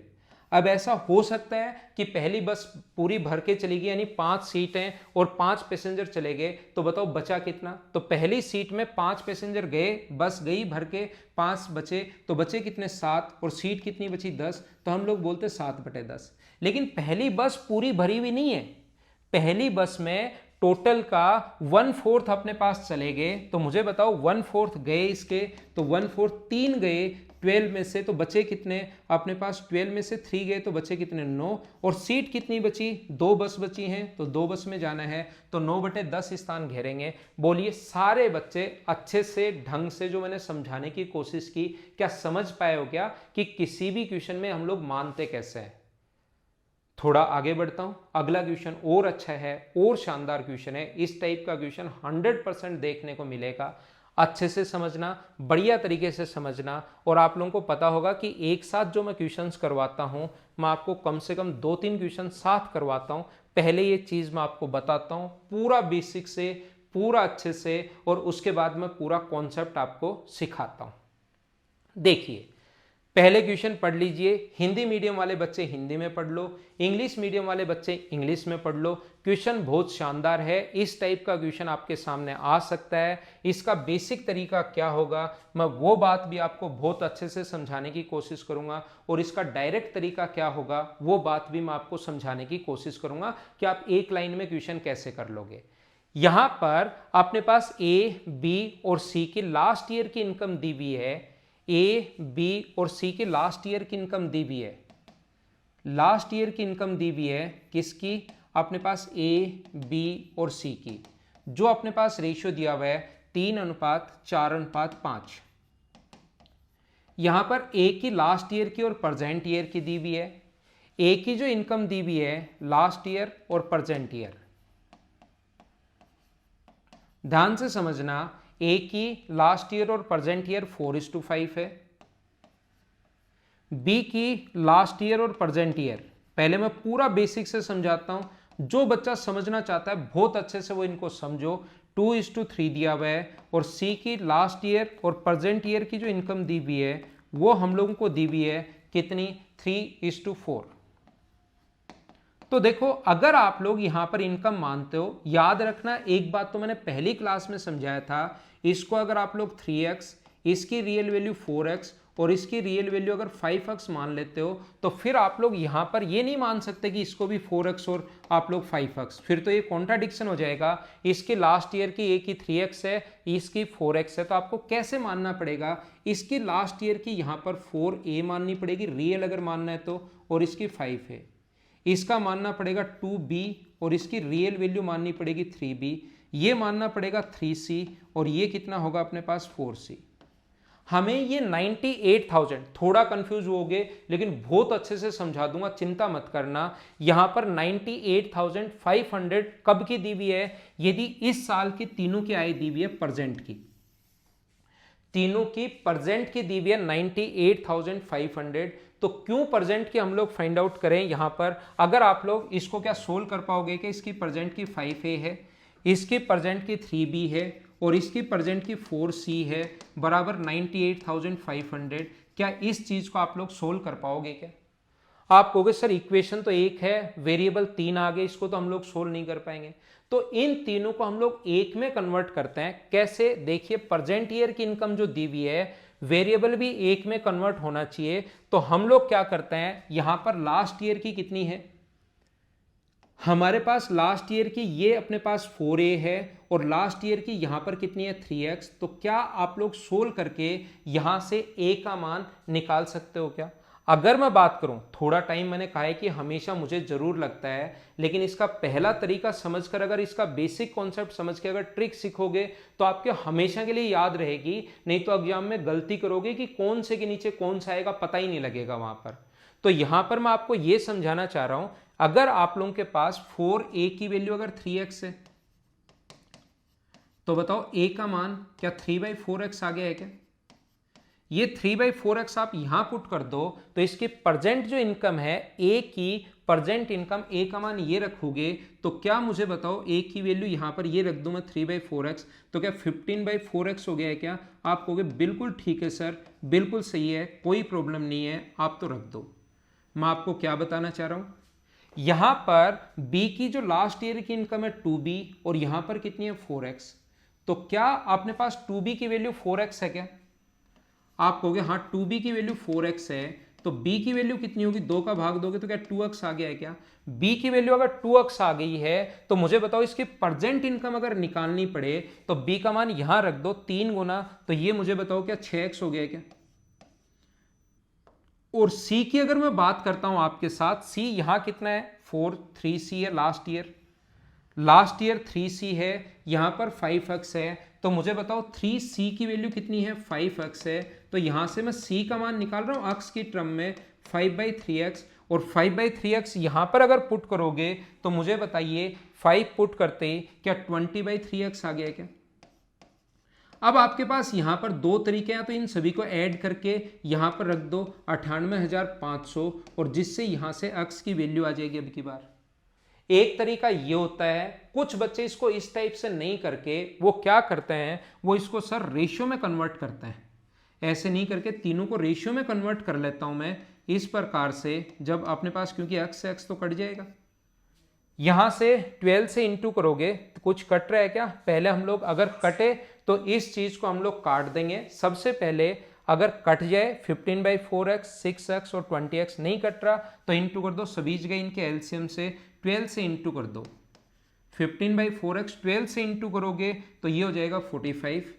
अब ऐसा हो सकता है कि पहली बस पूरी भर के चली गई, यानी 5 सीटें और 5 पैसेंजर चले गए, तो बताओ बचा कितना। तो पहली सीट में 5 पैसेंजर गए, बस गई भर के, 5 बचे, तो बचे कितने, 7, और सीट कितनी बची, 10, तो हम लोग बोलते 7/10। लेकिन पहली बस पूरी भरी हुई नहीं है, पहली बस में टोटल का 1/4 अपने पास चले गए, तो मुझे बताओ 1/4 गए इसके, तो 1/4 3 गए, 12 में से तो बचे कितने अपने पास, 12 में से 3 गए तो बचे कितने 9, और सीट कितनी बची, 2 बस बची हैं, तो 2 बस में जाना है, तो 9/10 स्थान घेरेंगे। बोलिए सारे बच्चे अच्छे से ढंग से जो मैंने समझाने की कोशिश की, क्या समझ पाए हो क्या कि किसी भी क्वेश्चन में हम लोग मानते कैसे हैं। थोड़ा आगे बढ़ता हूं, अगला क्वेश्चन और अच्छा है और शानदार क्वेश्चन है। इस टाइप का क्वेश्चन 100% देखने को मिलेगा। अच्छे से समझना, बढ़िया तरीके से समझना, और आप लोगों को पता होगा कि एक साथ जो मैं क्वेश्चंस करवाता हूं, मैं आपको कम से कम 2-3 क्वेश्चन साथ करवाता हूं। पहले ये चीज मैं आपको बताता हूं पूरा बेसिक से, पूरा अच्छे से, और उसके बाद मैं पूरा कॉन्सेप्ट आपको सिखाता हूं। देखिए पहले क्वेश्चन पढ़ लीजिए। हिंदी मीडियम वाले बच्चे हिंदी में पढ़ लो, इंग्लिश मीडियम वाले बच्चे इंग्लिश में पढ़ लो। क्वेश्चन बहुत शानदार है, इस टाइप का क्वेश्चन आपके सामने आ सकता है। इसका बेसिक तरीका क्या होगा, मैं वो बात भी आपको बहुत अच्छे से समझाने की कोशिश करूंगा, और इसका डायरेक्ट तरीका क्या होगा वो बात भी मैं आपको समझाने की कोशिश करूंगा कि आप एक लाइन में क्वेश्चन कैसे कर लोगे। यहां पर अपने पास ए, बी और सी की लास्ट ईयर की इनकम दी हुई है। ए, बी और सी की लास्ट ईयर की इनकम दी हुई है। लास्ट ईयर की इनकम दी हुई है किसकी, अपने पास ए, बी और सी की, जो अपने पास रेशियो दिया हुआ है 3:4:5। यहां पर ए की लास्ट ईयर की और प्रेजेंट ईयर की दी हुई है। ए की जो इनकम दी हुई है लास्ट ईयर और प्रेजेंट ईयर, ध्यान से समझना। ए की लास्ट ईयर और प्रेजेंट ईयर 4:5 है। बी की लास्ट ईयर और प्रेजेंट ईयर, पहले मैं पूरा बेसिक से समझाता हूं, जो बच्चा समझना चाहता है बहुत अच्छे से वो इनको समझो। 2:3 दिया हुआ है। और सी की लास्ट ईयर और प्रेजेंट ईयर की जो इनकम दी हुई है वो हम लोगों को दी हुई है कितनी, 3:4। तो देखो अगर आप लोग यहां पर इनकम मानते हो, याद रखना एक बात तो मैंने पहली क्लास में समझाया था, इसको अगर आप लोग 3x, इसकी रियल वैल्यू 4x और इसकी रियल वैल्यू अगर 5x मान लेते हो, तो फिर आप लोग यहां पर ये नहीं मान सकते कि इसको भी 4x और आप लोग 5x, फिर तो ये कॉन्ट्राडिक्शन हो जाएगा। इसके लास्ट ईयर की ए की 3x है, इसकी 4x है, तो आपको कैसे मानना पड़ेगा, इसकी लास्ट ईयर की यहां पर 4a माननी पड़ेगी रियल अगर मानना है तो, और इसकी 5 है। इसका मानना पड़ेगा 2b और इसकी रियल वैल्यू माननी पड़ेगी 3b, ये मानना पड़ेगा 3c और ये कितना होगा अपने पास 4c। हमें ये 98,000, थोड़ा कंफ्यूज हो गए लेकिन बहुत अच्छे से समझा दूंगा, चिंता मत करना। यहां पर 98,500 कब की दी हुई है, यदि इस साल की तीनों की आय दी हुई है प्रेजेंट की, तीनों की प्रेजेंट की दी हुई है 98,500। तो क्यों प्रेजेंट की हम लोग फाइंड आउट करें यहां पर, अगर आप लोग इसको क्या सोल्व कर पाओगे कि इसकी प्रेजेंट की 5a है, इसकी प्रेजेंट की 3b है और इसकी प्रेजेंट की 4c है, बराबर 98,500। क्या इस चीज को आप लोग सोल्व कर पाओगे क्या? आप कहोगे सर इक्वेशन तो एक है, वेरिएबल 3 आ गए, इसको तो हम लोग सोल्व नहीं कर पाएंगे। तो इन तीनों को हम लोग एक में कन्वर्ट करते हैं। कैसे, देखिए प्रेजेंट ईयर की इनकम जो दी हुई है, वेरिएबल भी एक में कन्वर्ट होना चाहिए। तो हम लोग क्या करते हैं, यहां पर लास्ट ईयर की कितनी है, हमारे पास लास्ट ईयर की ये अपने पास 4a है और लास्ट ईयर की यहां पर कितनी है 3x। तो क्या आप लोग सोल्व करके यहां से a का मान निकाल सकते हो क्या? अगर मैं बात करूं, थोड़ा टाइम मैंने कहा है कि हमेशा मुझे जरूर लगता है, लेकिन इसका पहला तरीका समझकर, अगर इसका बेसिक कॉन्सेप्ट समझ के अगर ट्रिक सीखोगे तो आपके हमेशा के लिए याद रहेगी। नहीं तो एग्जाम में गलती करोगे कि कौन से के नीचे कौन सा आएगा पता ही नहीं लगेगा वहां पर। तो यहां पर मैं आपको यह समझाना चाह रहा हूं, अगर आप लोगों के पास 4a की वैल्यू अगर 3x है, तो बताओ a का मान क्या 3/4x आ गया है क्या? ये 3/4x आप यहां पुट कर दो तो इसकी प्रेजेंट जो इनकम है a की, प्रेजेंट इनकम a का मान ये रखोगे तो क्या मुझे बताओ a की वैल्यू यहां पर ये रख दूं मैं 3/4x, तो क्या 15/4x हो गया है क्या? आप कहोगे बिल्कुल ठीक है सर, बिल्कुल सही है, कोई प्रॉब्लम नहीं है, आप तो रख दो। मैं आपको क्या बताना चाह रहा हूं, यहां पर b की जो लास्ट ईयर की इनकम है 2b और यहां पर कितनी है 4x, तो क्या अपने पास 2b की वैल्यू 4x है क्या? आप कहोगे हाँ 2b की वैल्यू 4x है, तो b की वैल्यू कितनी होगी, 2 का भाग दोगे तो क्या 2x आ गया है क्या? b की वैल्यू अगर 2x आ गई है तो मुझे बताओ इसकी प्रेजेंट इनकम अगर निकालनी पड़े तो b का मान यहां रख दो 3 गुना, तो ये मुझे बताओ क्या 6x हो गया क्या? और सी की अगर मैं बात करता हूं आपके साथ, सी यहां कितना है 4, 3C है लास्ट ईयर 3C है, यहां पर 5x है। तो मुझे बताओ 3C की वैल्यू कितनी है, 5x है। तो यहां से मैं C का मान निकाल रहा हूं अक्स की टर्म में 5/3x, और 5/3x यहां पर अगर पुट करोगे तो मुझे बताइए 5 पुट करते ही क्या 20/3x आ गया क्या। अब आपके पास यहां पर दो तरीके हैं, तो इन सभी को ऐड करके यहां पर रख दो 98,500, और जिससे यहां से अक्स की वैल्यू आ जाएगी। अब की बार एक तरीका ये होता है, कुछ बच्चे इसको इस टाइप से नहीं करके वो क्या करते हैं, वो इसको सर रेशियो में कन्वर्ट करते हैं। ऐसे नहीं करके तीनों को रेशियो में कन्वर्ट कर लेता हूं मैं इस प्रकार से, जब अपने पास, क्योंकि एक्स से एक्स तो कट जाएगा, यहां से 12 से इंटू करोगे तो कुछ कट रहा है क्या। पहले हम लोग अगर कटे तो इस चीज को हम लोग काट देंगे। सबसे पहले अगर कट जाए 15/4x, 6x और 20x, नहीं कट रहा तो इंटू कर दो सभी जगह इनके एलसीएम से, 12 से इंटू कर दो 15/4x, 12 से इंटू करोगे तो ये हो जाएगा 45,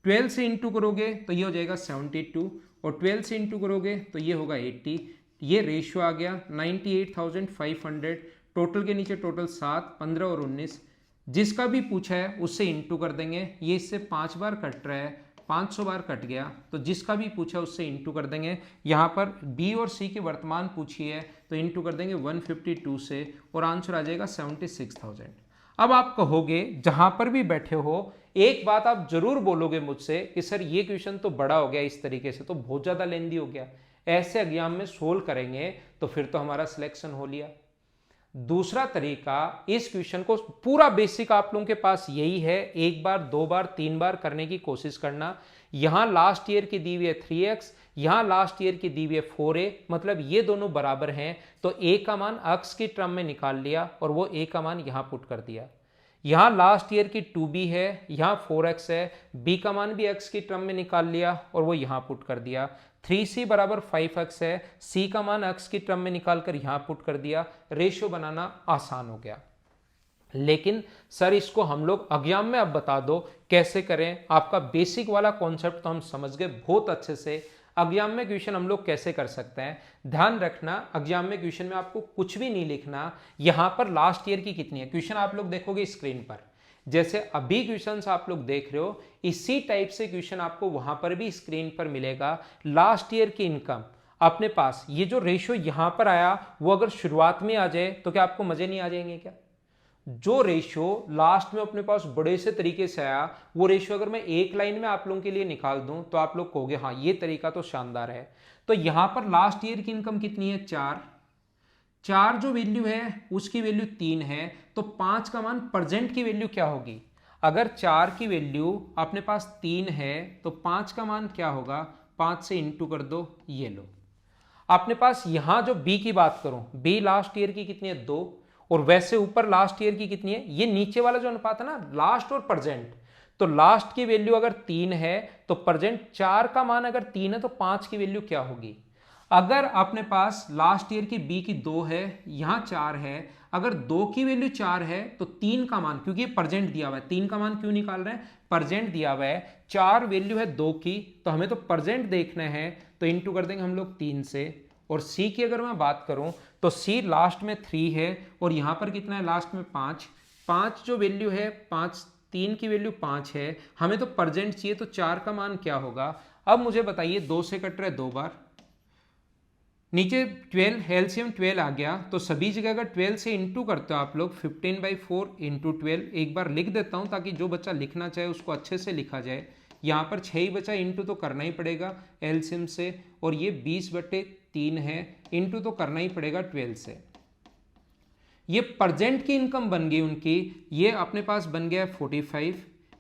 12 से इंटू करोगे तो ये हो जाएगा 72, और 12 से इंटू करोगे तो ये होगा 80। ये रेशियो आ गया 98,500। टोटल के नीचे टोटल 7, 15 और 19, जिसका भी पूछा है उससे इंटू कर देंगे। ये इससे 5 बार कट रहा है, 500 बार कट गया, तो जिसका भी पूछा है उससे इंटू कर देंगे। यहाँ पर बी और सी की वर्तमान पूछी है तो इंटू कर देंगे 152 से, और आंसर आ जाएगा 76,000। अब आप कहोगे जहां पर भी बैठे हो, एक बात आप जरूर बोलोगे मुझसे कि सर ये क्वेश्चन तो बड़ा हो गया, इस तरीके से तो बहुत ज्यादा लेंदी हो गया, ऐसे एग्जाम में सोल्व करेंगे तो फिर तो हमारा सिलेक्शन हो लिया। दूसरा तरीका, इस क्वेश्चन को पूरा बेसिक आप लोगों के पास यही है, एक बार, दो बार, तीन बार करने की कोशिश करना। यहां लास्ट ईयर की दी हुई है 3x, यहां लास्ट ईयर की दी हुई है 4a, मतलब ये दोनों बराबर हैं, तो a का मान अक्स की टर्म में निकाल लिया और वो a का मान यहां पुट कर दिया। यहां लास्ट ईयर की 2b है, यहां 4x है, b का मान भी x की टर्म में निकाल लिया और वो यहां पुट कर दिया। 3c बराबर 5x है, c का मान x की टर्म में निकालकर यहां पुट कर दिया। रेशियो बनाना आसान हो गया। लेकिन सर इसको हम लोग एग्जाम में अब बता दो कैसे करें। आपका बेसिक वाला कॉन्सेप्ट तो हम समझ गए बहुत अच्छे से, एग्जाम में क्वेश्चन हम लोग कैसे कर सकते हैं। ध्यान रखना, एग्जाम में क्वेश्चन में आपको कुछ भी नहीं लिखना। यहां पर लास्ट ईयर की कितनी है, क्वेश्चन आप लोग देखोगे स्क्रीन पर, जैसे अभी क्वेश्चंस आप लोग देख रहे हो, इसी टाइप से क्वेश्चन आपको वहां पर भी स्क्रीन पर मिलेगा। लास्ट ईयर की इनकम अपने पास, ये जो रेशियो यहां पर आया वो अगर शुरुआत में आ जाए तो क्या आपको मजे नहीं आ जाएंगे क्या। जो रेशियो लास्ट में अपने पास बड़े से तरीके से आया, वो रेशियो अगर मैं एक लाइन में आप लोगों के लिए निकाल दूं तो आप लोग कहोगे हाँ ये तरीका तो शानदार है। तो यहां पर लास्ट ईयर की इनकम कितनी है, 4 जो वैल्यू है उसकी वैल्यू 3 है, तो 5 का मान प्रेजेंट की वैल्यू क्या होगी। अगर 4 की वैल्यू अपने पास 3 है तो 5 का मान क्या होगा, 5 से इंटू कर दो, ये लो। अपने पास यहां जो बी की बात करूं, बी लास्ट ईयर की कितनी है, 2, और वैसे ऊपर लास्ट ईयर की कितनी है, ये नीचे वाला जो अनुपात है ना लास्ट और प्रेजेंट, तो लास्ट की वैल्यू अगर 3 है तो प्रेजेंट 4 का मान अगर 3 है तो 5 की वैल्यू क्या होगी। अगर अपने पास लास्ट ईयर की बी की 2 है, यहां 4 है, अगर 2 की वैल्यू 4 है तो 3 का मान, क्योंकि ये प्रेजेंट दिया हुआ है, 3 का मान क्यों निकाल रहे हैं, प्रेजेंट दिया हुआ है, 4 वैल्यू है 2 की, तो हमें तो प्रेजेंट देखना है, तो इंटू कर देंगे हम लोग 3 से। और सी की अगर मैं बात करूं तो सी लास्ट में 3 है और यहां पर कितना है लास्ट में 5 जो वैल्यू है 5, 3 की वैल्यू 5 है, हमें तो प्रेजेंट चाहिए, तो 4 का मान क्या होगा। अब मुझे बताइए 2 से कट रहे 2 बार, नीचे 12, एलसीएम 12 आ गया, तो सभी जगह अगर 12 से इंटू करते हो आप लोग 15/4 इंटू 12, एक बार लिख देता हूं ताकि जो बच्चा लिखना चाहे उसको अच्छे से लिखा जाए। यहाँ पर 6 ही बचा, इंटू तो करना ही पड़ेगा एलसीएम से, और ये 20/3 है, इंटू तो करना ही पड़ेगा 12 से। ये प्रेजेंट की इनकम बन गई उनकी, ये अपने पास बन गया 45,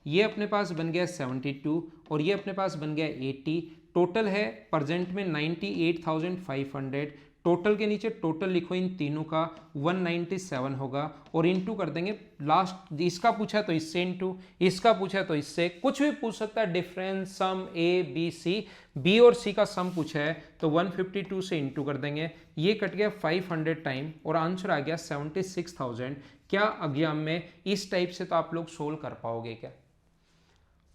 ये अपने पास बन गया 72, और ये अपने पास बन गया 80। टोटल है प्रेजेंट में 98,500। टोटल के नीचे टोटल लिखो इन तीनों का, 197 होगा, और इंटू कर देंगे लास्ट, इसका पूछा तो इससे इंटू, इसका पूछा तो इससे, कुछ भी पूछ सकता है, difference, sum, A B C, B और सी का सम पूछा है तो 152 से इंटू कर देंगे, ये कट गया 500 टाइम और आंसर आ गया 76,000। क्या एग्जाम में इस टाइप से तो आप लोग सोल्व कर पाओगे क्या।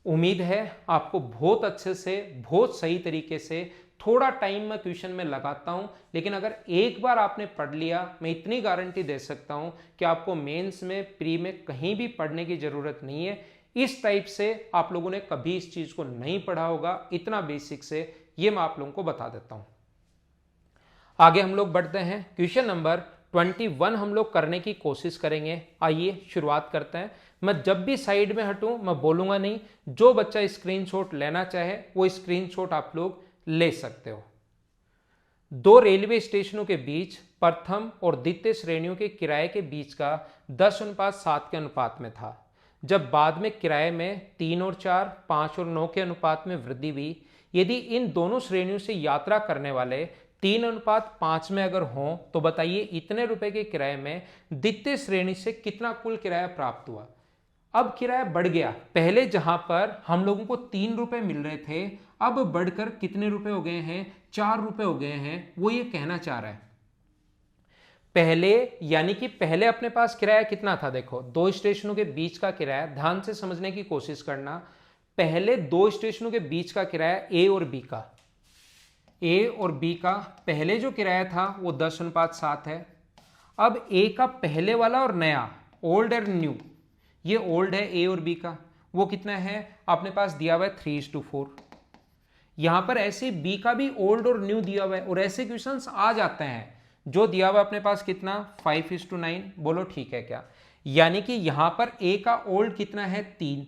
उम्मीद है आपको बहुत अच्छे से, बहुत सही तरीके से, थोड़ा टाइम मैं क्वेश्चन में लगाता हूं, लेकिन अगर एक बार आपने पढ़ लिया, मैं इतनी गारंटी दे सकता हूं कि आपको मेंस में, प्री में कहीं भी पढ़ने की जरूरत नहीं है। इस टाइप से आप लोगों ने कभी इस चीज को नहीं पढ़ा होगा, इतना बेसिक से ये मैं आप लोगों को बता देता हूं। आगे हम लोग बढ़ते हैं, क्वेश्चन नंबर 21 हम लोग करने की कोशिश करेंगे। आइए शुरुआत करते हैं। मैं जब भी साइड में हटूं मैं बोलूंगा नहीं, जो बच्चा स्क्रीनशॉट लेना चाहे वो स्क्रीनशॉट आप लोग ले सकते हो। दो रेलवे स्टेशनों के बीच प्रथम और द्वितीय श्रेणियों के किराए के बीच का 10:7 के अनुपात में था। जब बाद में किराए में 3 और 4, 5 और 9 के अनुपात में वृद्धि हुई, यदि इन दोनों श्रेणियों से यात्रा करने वाले 3:5 में अगर हों तो बताइए इतने रुपए के किराए में द्वितीय श्रेणी से कितना कुल किराया प्राप्त हुआ। अब किराया बढ़ गया, पहले जहां पर हम लोगों को 3 रुपए मिल रहे थे, अब बढ़कर कितने रुपए हो गए हैं, 4 रुपए हो गए हैं। वो ये कहना चाह रहा है पहले, यानी कि पहले अपने पास किराया कितना था, देखो दो स्टेशनों के बीच का किराया, ध्यान से समझने की कोशिश करना। पहले दो स्टेशनों के बीच का किराया ए और बी का, ए और बी का पहले जो किराया था वो 10:7 है। अब ए का पहले वाला और नया, ओल्ड और न्यू, ये ओल्ड है ए और बी का, वो कितना है आपने पास दिया हुआ है 3:4। यहां पर ऐसे बी का भी ओल्ड और न्यू दिया हुआ है, और ऐसे क्वेश्चंस आ जाते हैं। जो दिया हुआ अपने पास कितना 5:9, बोलो ठीक है क्या। यानी कि यहां पर ए का ओल्ड कितना है 3,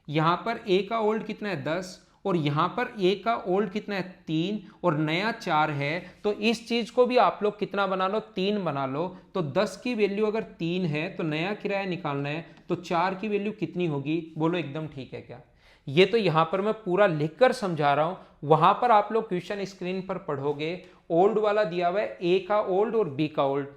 यहां पर ए का ओल्ड कितना है 10, और यहां पर ए का ओल्ड कितना है 3 और नया 4 है। तो इस चीज को भी आप लोग कितना बना लो, 3 बना लो। तो 10 की वैल्यू अगर 3 है तो नया किराया निकालना है, तो 4 की वैल्यू कितनी होगी, बोलो एकदम ठीक है क्या। ये तो यहां पर मैं पूरा लिखकर समझा रहा हूं, वहां पर आप लोग क्वेश्चन स्क्रीन पर पढ़ोगे, ओल्ड वाला दिया हुआ है ए का ओल्ड और बी का ओल्ड,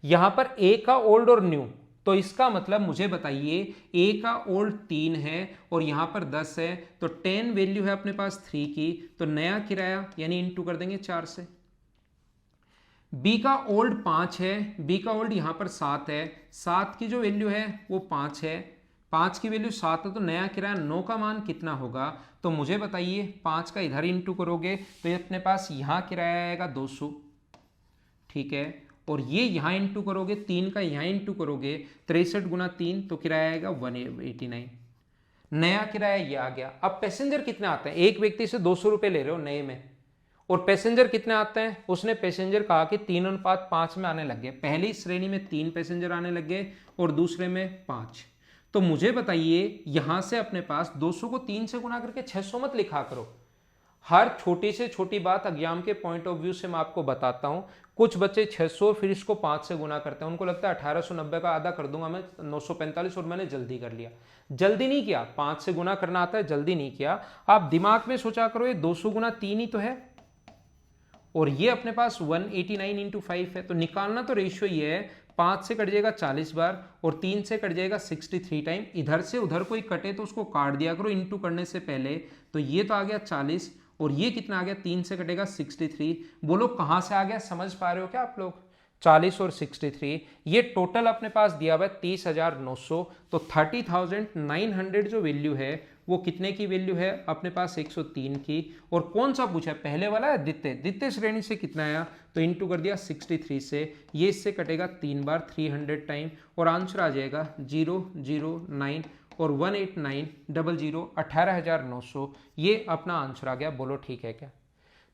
यहां पर ए का ओल्ड और न्यू। तो इसका मतलब मुझे बताइए ए का ओल्ड 3 है और यहां पर 10 है, तो 10 वैल्यू है अपने पास 3 की, तो नया किराया यानी इनटू कर देंगे 4 से। बी का ओल्ड 5 है, बी का ओल्ड यहां पर 7 है, 7 की जो वैल्यू है वो 5 है, 5 की वैल्यू 7 है, तो नया किराया 9 का मान कितना होगा। तो मुझे बताइए 5 का इधर इंटू करोगे तो ये अपने पास यहां किराया आएगा 200, ठीक है, और ये यहां इंटू करोगे, 3 का यहां इंटू करोगे, 63 गुना 3 तो किराया आएगा 189। नया किराया ये आ गया। अब पैसेंजर कितने आते हैं, एक व्यक्ति से 200 रुपए ले रहे हो नए में, और पैसेंजर कितने आते हैं, उसने पैसेंजर कहा कि 3:5 में आने लग गए। पहली श्रेणी में 3 पैसेंजर आने लग गए और दूसरे में 5। तो मुझे बताइए यहां से अपने पास 200 को 3 से गुना करके 600 मत लिखा करो। हर छोटी से छोटी बात एग्जाम के पॉइंट ऑफ व्यू से मैं आपको बताता हूं। कुछ बच्चे 600 फिर इसको 5 से गुना करते हैं, उनको लगता है 1890 का आधा कर दूंगा मैं 945, और मैंने जल्दी कर लिया। जल्दी नहीं किया, 5 से गुना करना आता है, जल्दी नहीं किया। आप दिमाग में सोचा करो ये 200 गुना 3 ही तो है, और ये अपने पास 189 इंटू 5 है। तो निकालना तो रेशियो ये है, 5 से कट जाएगा 40 बार और 3 से कट जाएगा 63 टाइम। इधर से उधर कोई कटे तो उसको काट दिया करो इंटू करने से पहले। तो ये तो आ गया 40 और ये कितना आ गया, 3 से कटेगा 63। बोलो कहां से आ गया, समझ पा रहे हो क्या आप लोग, 40 और 63, ये टोटल अपने पास दिया हुआ है 30,900। तो 30,900 जो वैल्यू है वो कितने की वैल्यू है अपने पास 103 की। और कौन सा पूछा है, पहले वाला है द्वितीय, द्वितीय श्रेणी से कितना आया तो इंटू कर दिया 63 से, ये इससे कटेगा 3 बार 300 टाइम, और आंसर आ जाएगा 009 और 18900 18,900, ये अपना आंसर आ गया। बोलो ठीक है क्या।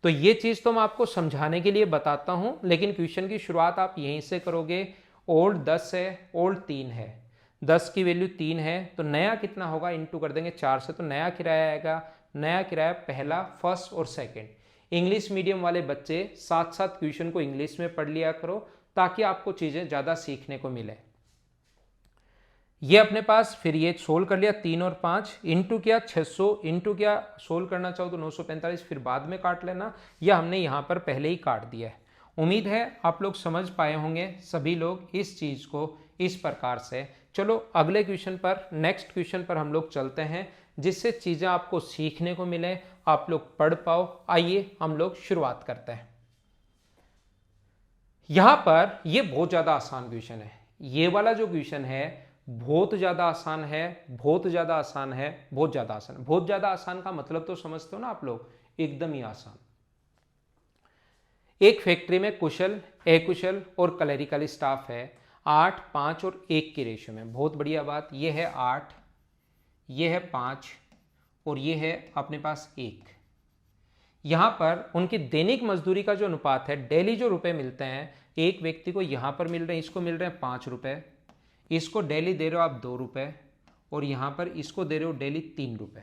तो ये चीज तो मैं आपको समझाने के लिए बताता हूं, लेकिन क्वेश्चन की शुरुआत आप यहीं से करोगे। ओल्ड 10 है, ओल्ड 3 है, 10 की वैल्यू 3 है, तो नया कितना होगा, इंटू कर देंगे 4 से, तो नया किराया आएगा, नया किराया पहला, फर्स्ट और सेकंड। इंग्लिश मीडियम वाले बच्चे साथ साथ क्वेश्चन को इंग्लिश में पढ़ लिया करो ताकि आपको चीजें ज्यादा सीखने को मिले। ये अपने पास फिर ये सोल्व कर लिया, 3 और 5 इंटू किया 600, इंटू किया सोल्व करना चाहो तो 945, फिर बाद में काट लेना, यह हमने यहां पर पहले ही काट दिया है। उम्मीद है आप लोग समझ पाए होंगे सभी लोग इस चीज को इस प्रकार से। चलो अगले क्वेश्चन पर, नेक्स्ट क्वेश्चन पर हम लोग चलते हैं, जिससे चीजें आपको सीखने को मिले, आप लोग पढ़ पाओ। आइए हम लोग शुरुआत करते हैं। यहां पर ये बहुत ज्यादा आसान क्वेश्चन है, ये वाला जो क्वेश्चन है बहुत ज्यादा आसान है, बहुत ज्यादा आसान है, बहुत ज्यादा आसान। बहुत ज्यादा आसान का मतलब तो समझते हो ना आप लोग, एकदम ही आसान। एक फैक्ट्री में कुशल, अकुशल और क्लरिकल स्टाफ है 8, 5 और 1 की रेशियो में। बहुत बढ़िया बात, ये है 8, ये है 5 और ये है अपने पास 1। यहाँ पर उनकी दैनिक मजदूरी का जो अनुपात है, डेली जो रुपए मिलते हैं, एक व्यक्ति को यहाँ पर मिल रहे हैं, इसको मिल रहे हैं 5 रुपये, इसको डेली दे रहे हो आप 2 रुपये और यहाँ पर इसको दे रहे हो डेली 3 रुपये।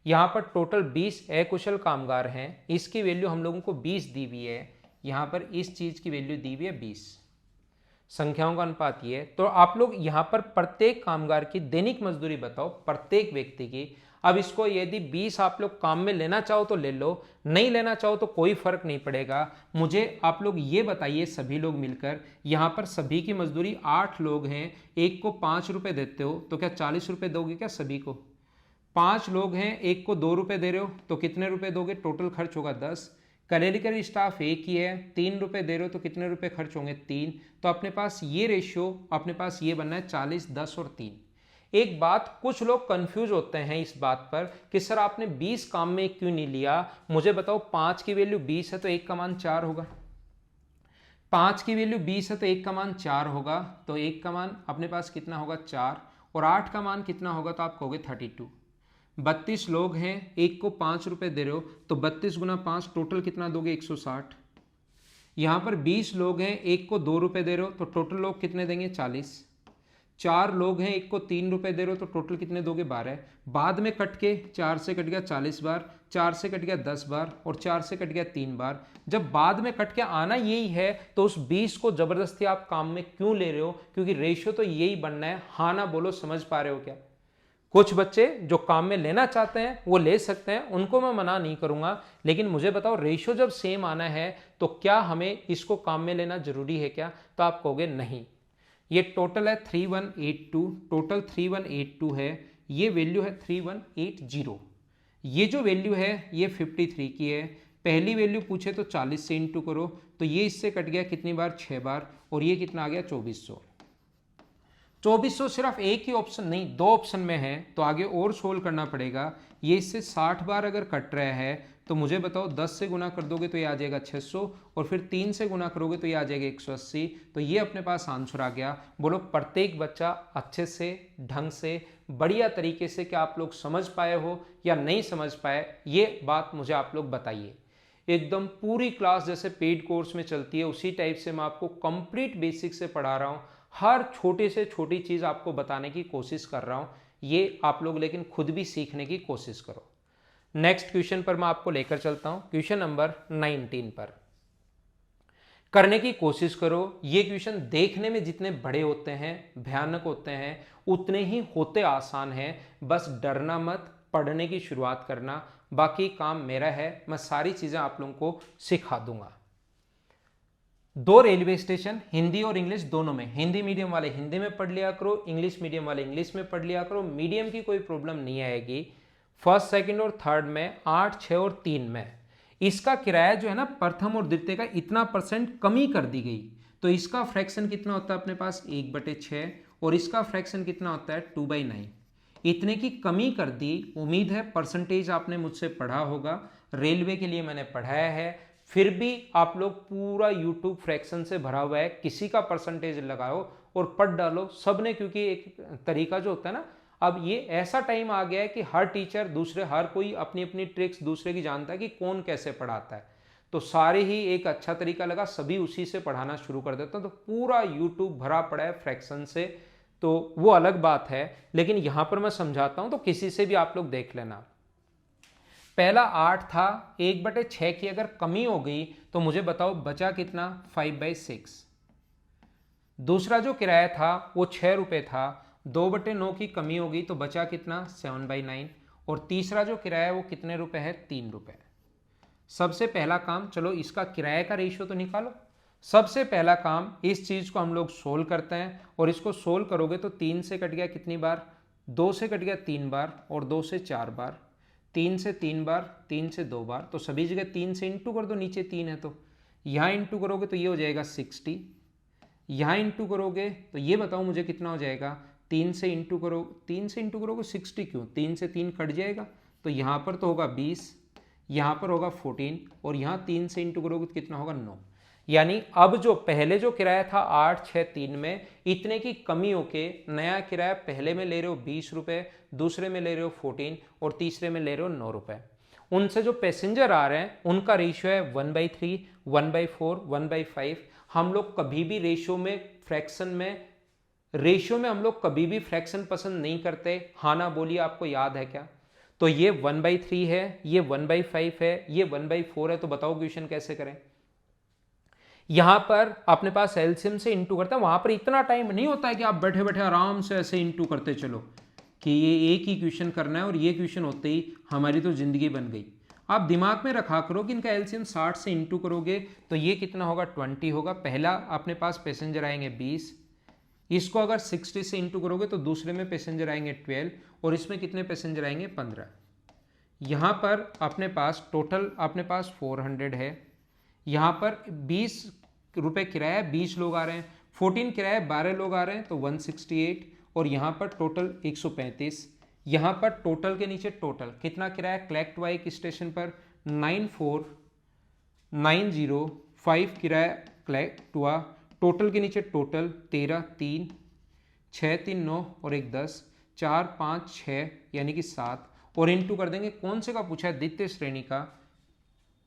यहाँ पर टोटल 20 अकुशल कामगार हैं, इसकी वैल्यू हम लोगों को 20 दी हुई है, यहाँ पर इस चीज़ की वैल्यू दी हुई है 20। संख्याओं का अनुपात ये है। तो आप लोग यहाँ पर प्रत्येक कामगार की दैनिक मजदूरी बताओ, प्रत्येक व्यक्ति की। अब इसको यदि 20 आप लोग काम में लेना चाहो तो ले लो, नहीं लेना चाहो तो कोई फर्क नहीं पड़ेगा। मुझे आप लोग ये बताइए, सभी लोग मिलकर, यहाँ पर सभी की मजदूरी 8 लोग हैं, एक को 5 रुपये देते हो तो क्या 40 रुपये दोगे क्या सभी को? 5 लोग हैं, एक को 2 रुपये दे रहे हो तो कितने रुपए दोगे? टोटल खर्च होगा 10। क्लरिकल स्टाफ एक ही है, 3 रुपये दे रहे हो तो कितने रुपए खर्च होंगे? 3। तो अपने पास ये रेशियो, अपने पास ये बनना है 40, 10 और 3। एक बात, कुछ लोग कंफ्यूज होते हैं इस बात पर कि सर आपने 20 काम में क्यों नहीं लिया। मुझे बताओ, 5 की वैल्यू 20 है तो 1 का मान 4 होगा। 5 की वैल्यू 20 है तो 1 का मान 4 होगा, तो 1 का मान अपने पास कितना होगा? 4। और 8 का मान कितना होगा? तो आप कहोगे 32। 32 लोग हैं, एक को 5 रुपये दे रहे हो तो 32 गुना 5, टोटल कितना दोगे? 160। यहाँ पर 20 लोग हैं, एक को 2 रुपये दे रहे हो तो टोटल लोग कितने देंगे? 40। 4 लोग हैं, एक को 3 रुपये दे रहे हो तो टोटल कितने दोगे? 12। बाद में कट के 4 से कट गया 40 बार, 4 से कट गया 10 बार और 4 से कट गया 3 बार। जब बाद में कट के आना यही है तो उस 20 को जबरदस्ती आप काम में क्यों ले रहे हो? क्योंकि रेशियो तो यही बनना है। हाँ ना बोलो, समझ पा रहे हो क्या? कुछ बच्चे जो काम में लेना चाहते हैं वो ले सकते हैं, उनको मैं मना नहीं करूंगा, लेकिन मुझे बताओ रेशियो जब सेम आना है तो क्या हमें इसको काम में लेना जरूरी है क्या? तो आप कहोगे नहीं। ये टोटल है 3182, टोटल 3182 है, ये वैल्यू है 3180। ये जो वैल्यू है ये 53 की है। पहली वैल्यू पूछे तो 40 से इंटू करो, तो ये इससे कट गया कितनी बार? 6 बार, और ये कितना आ गया? 2400। 2400 सिर्फ एक ही ऑप्शन नहीं, 2 ऑप्शन में है, तो आगे और सोल्व करना पड़ेगा। ये इससे 60 बार अगर कट रहा है तो मुझे बताओ 10 से गुना कर दोगे तो ये आ जाएगा 600, और फिर 3 से गुना करोगे तो ये आ जाएगा 180। तो ये अपने पास आंसर आ गया। बोलो प्रत्येक बच्चा अच्छे से, ढंग से, बढ़िया तरीके से क्या आप लोग समझ पाए हो या नहीं समझ पाए, ये बात मुझे आप लोग बताइए। एकदम पूरी क्लास जैसे पेड कोर्स में चलती है उसी टाइप से मैं आपको कंप्लीट बेसिक से पढ़ा रहा हूँ। हर छोटे से छोटी चीज़ आपको बताने की कोशिश कर रहा हूँ। ये आप लोग लेकिन खुद भी सीखने की कोशिश करो। नेक्स्ट क्वेश्चन पर मैं आपको लेकर चलता हूँ, क्वेश्चन नंबर 19 पर करने की कोशिश करो। ये क्वेश्चन देखने में जितने बड़े होते हैं, भयानक होते हैं, उतने ही होते आसान हैं। बस डरना मत, पढ़ने की शुरुआत करना, बाकी काम मेरा है, मैं सारी चीज़ें आप लोगों को सिखा दूंगा। 2 रेलवे स्टेशन, हिंदी और इंग्लिश दोनों में, हिंदी मीडियम वाले हिंदी में पढ़ लिया करो, इंग्लिश मीडियम वाले इंग्लिश में पढ़ लिया करो, मीडियम की कोई प्रॉब्लम नहीं आएगी। फर्स्ट, सेकंड और थर्ड में 8, 6 और 3 में इसका किराया जो है ना, प्रथम और द्वितीय का इतना % कमी कर दी गई, तो इसका फ्रैक्शन कितना होता है अपने पास? 1/6, और इसका फ्रैक्शन कितना होता है? 2/9। इतने की कमी कर दी। उम्मीद है परसेंटेज आपने मुझसे पढ़ा होगा, रेलवे के लिए मैंने पढ़ाया है, फिर भी आप लोग पूरा यूट्यूब फ्रैक्शन से भरा हुआ है, किसी का परसेंटेज लगाओ और पढ़ डालो सबने, क्योंकि एक तरीका जो होता है ना, अब ये ऐसा टाइम आ गया है कि हर टीचर दूसरे, हर कोई अपनी अपनी ट्रिक्स दूसरे की जानता है कि कौन कैसे पढ़ाता है, तो सारे ही एक अच्छा तरीका लगा, सभी उसी से पढ़ाना शुरू कर देता हूं। तो पूरा यूट्यूब भरा पड़ा है फ्रैक्शन से, तो वो अलग बात है, लेकिन यहां पर मैं समझाता हूं तो किसी से भी आप लोग देख लेना। पहला 8 था, 1/6 की अगर कमी हो गई तो मुझे बताओ बचा कितना? 5/6। दूसरा जो किराया था वो 6 रुपये था, 2/9 की कमी हो गई तो बचा कितना? 7/9। और तीसरा जो किराया है वो कितने रुपए है? 3 रुपये। सबसे पहला काम, चलो इसका किराए का रेशियो तो निकालो। सबसे पहला काम, इस चीज़ को हम लोग सोल्व करते हैं, और इसको सोल्व करोगे तो 3 से कट गया कितनी बार? 2 से कट गया 3 बार, और 2 से 4 बार, 3 से 3 बार, 3 से 2 बार, तो सभी जगह 3 से इंटू कर दो, नीचे 3 है तो यहाँ इंटू करोगे तो ये हो जाएगा 60। यहाँ इंटू करोगे तो ये बताओ मुझे कितना हो जाएगा? 3 से इंटू करो, 3 से इंटू करोगे 60 क्यों? 3 से 3 कट जाएगा, तो यहाँ पर तो होगा 20, यहाँ पर होगा 14, और यहाँ 3 से इंटू करोगे तो कितना होगा? 9। यानी अब जो पहले जो किराया था 863 में, इतने की कमी होके नया किराया पहले में ले रहे हो 20 रुपये, दूसरे में ले रहे हो 14 और तीसरे में ले रहे हो 9 रुपये। उनसे जो पैसेंजर आ रहे हैं उनका रेशियो है 1/3, 1/4, 1/5। हम लोग कभी भी रेशियो में हम लोग कभी भी फ्रैक्शन पसंद नहीं करते। हाँ ना बोलिए, आपको याद है क्या? तो ये 1/3 है, ये 1/5 है, ये 1/4 है। तो बताओ क्वेश्चन कैसे करें? यहां पर अपने पास एलसीएम से इंटू करते हैं, वहां पर इतना टाइम नहीं होता है कि आप बैठे बैठे आराम से ऐसे इंटू करते चलो कि ये एक ही क्वेश्चन करना है और ये क्वेश्चन होते ही हमारी तो जिंदगी बन गई। आप दिमाग में रखा करो कि इनका एलसीएम 60 से इंटू करोगे तो ये कितना होगा, 20 होगा। पहला अपने पास पैसेंजर आएंगे 20, इसको अगर 60 से इंटू करोगे तो दूसरे में पैसेंजर आएंगे 12 और इसमें कितने पैसेंजर आएंगे, 15। यहाँ पर अपने पास टोटल अपने पास 400 है। यहाँ पर 20 रुपये किराया, 20 लोग आ रहे हैं, 14 किराया, 12 लोग आ रहे हैं तो 168 और यहाँ पर टोटल 135। यहाँ पर टोटल के नीचे टोटल कितना किराया कलेक्ट हुआ एक स्टेशन पर, 94905 किराया कलेक्ट हुआ। टोटल के नीचे टोटल 13, 3, 6, 3, 9 और 1, 10, 4, 5, 6 यानी कि 7 और इंटू कर देंगे। कौन से का पूछा है, द्वितीय श्रेणी का।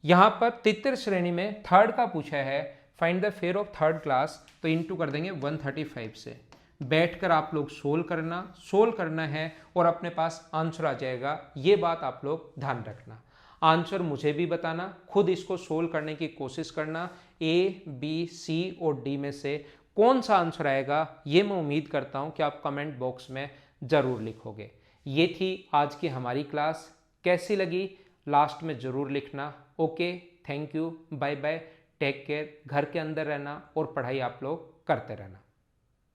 यहां पर तृतीय श्रेणी में थर्ड का पूछा है, find the fair of third class, तो इंटू कर देंगे 135 से। बैठकर आप लोग सोल्व करना है और अपने पास आंसर आ जाएगा। ये बात आप लोग ध्यान रखना। आंसर मुझे भी बताना, खुद इसको सोल्व करने की कोशिश करना। ए, बी, सी और डी में से कौन सा आंसर आएगा, ये मैं उम्मीद करता हूं कि आप कमेंट बॉक्स में जरूर लिखोगे। ये थी आज की हमारी क्लास, कैसी लगी लास्ट में जरूर लिखना। Okay, thank you, bye bye, take care. घर के अंदर रहना और पढ़ाई आप लोग करते रहना।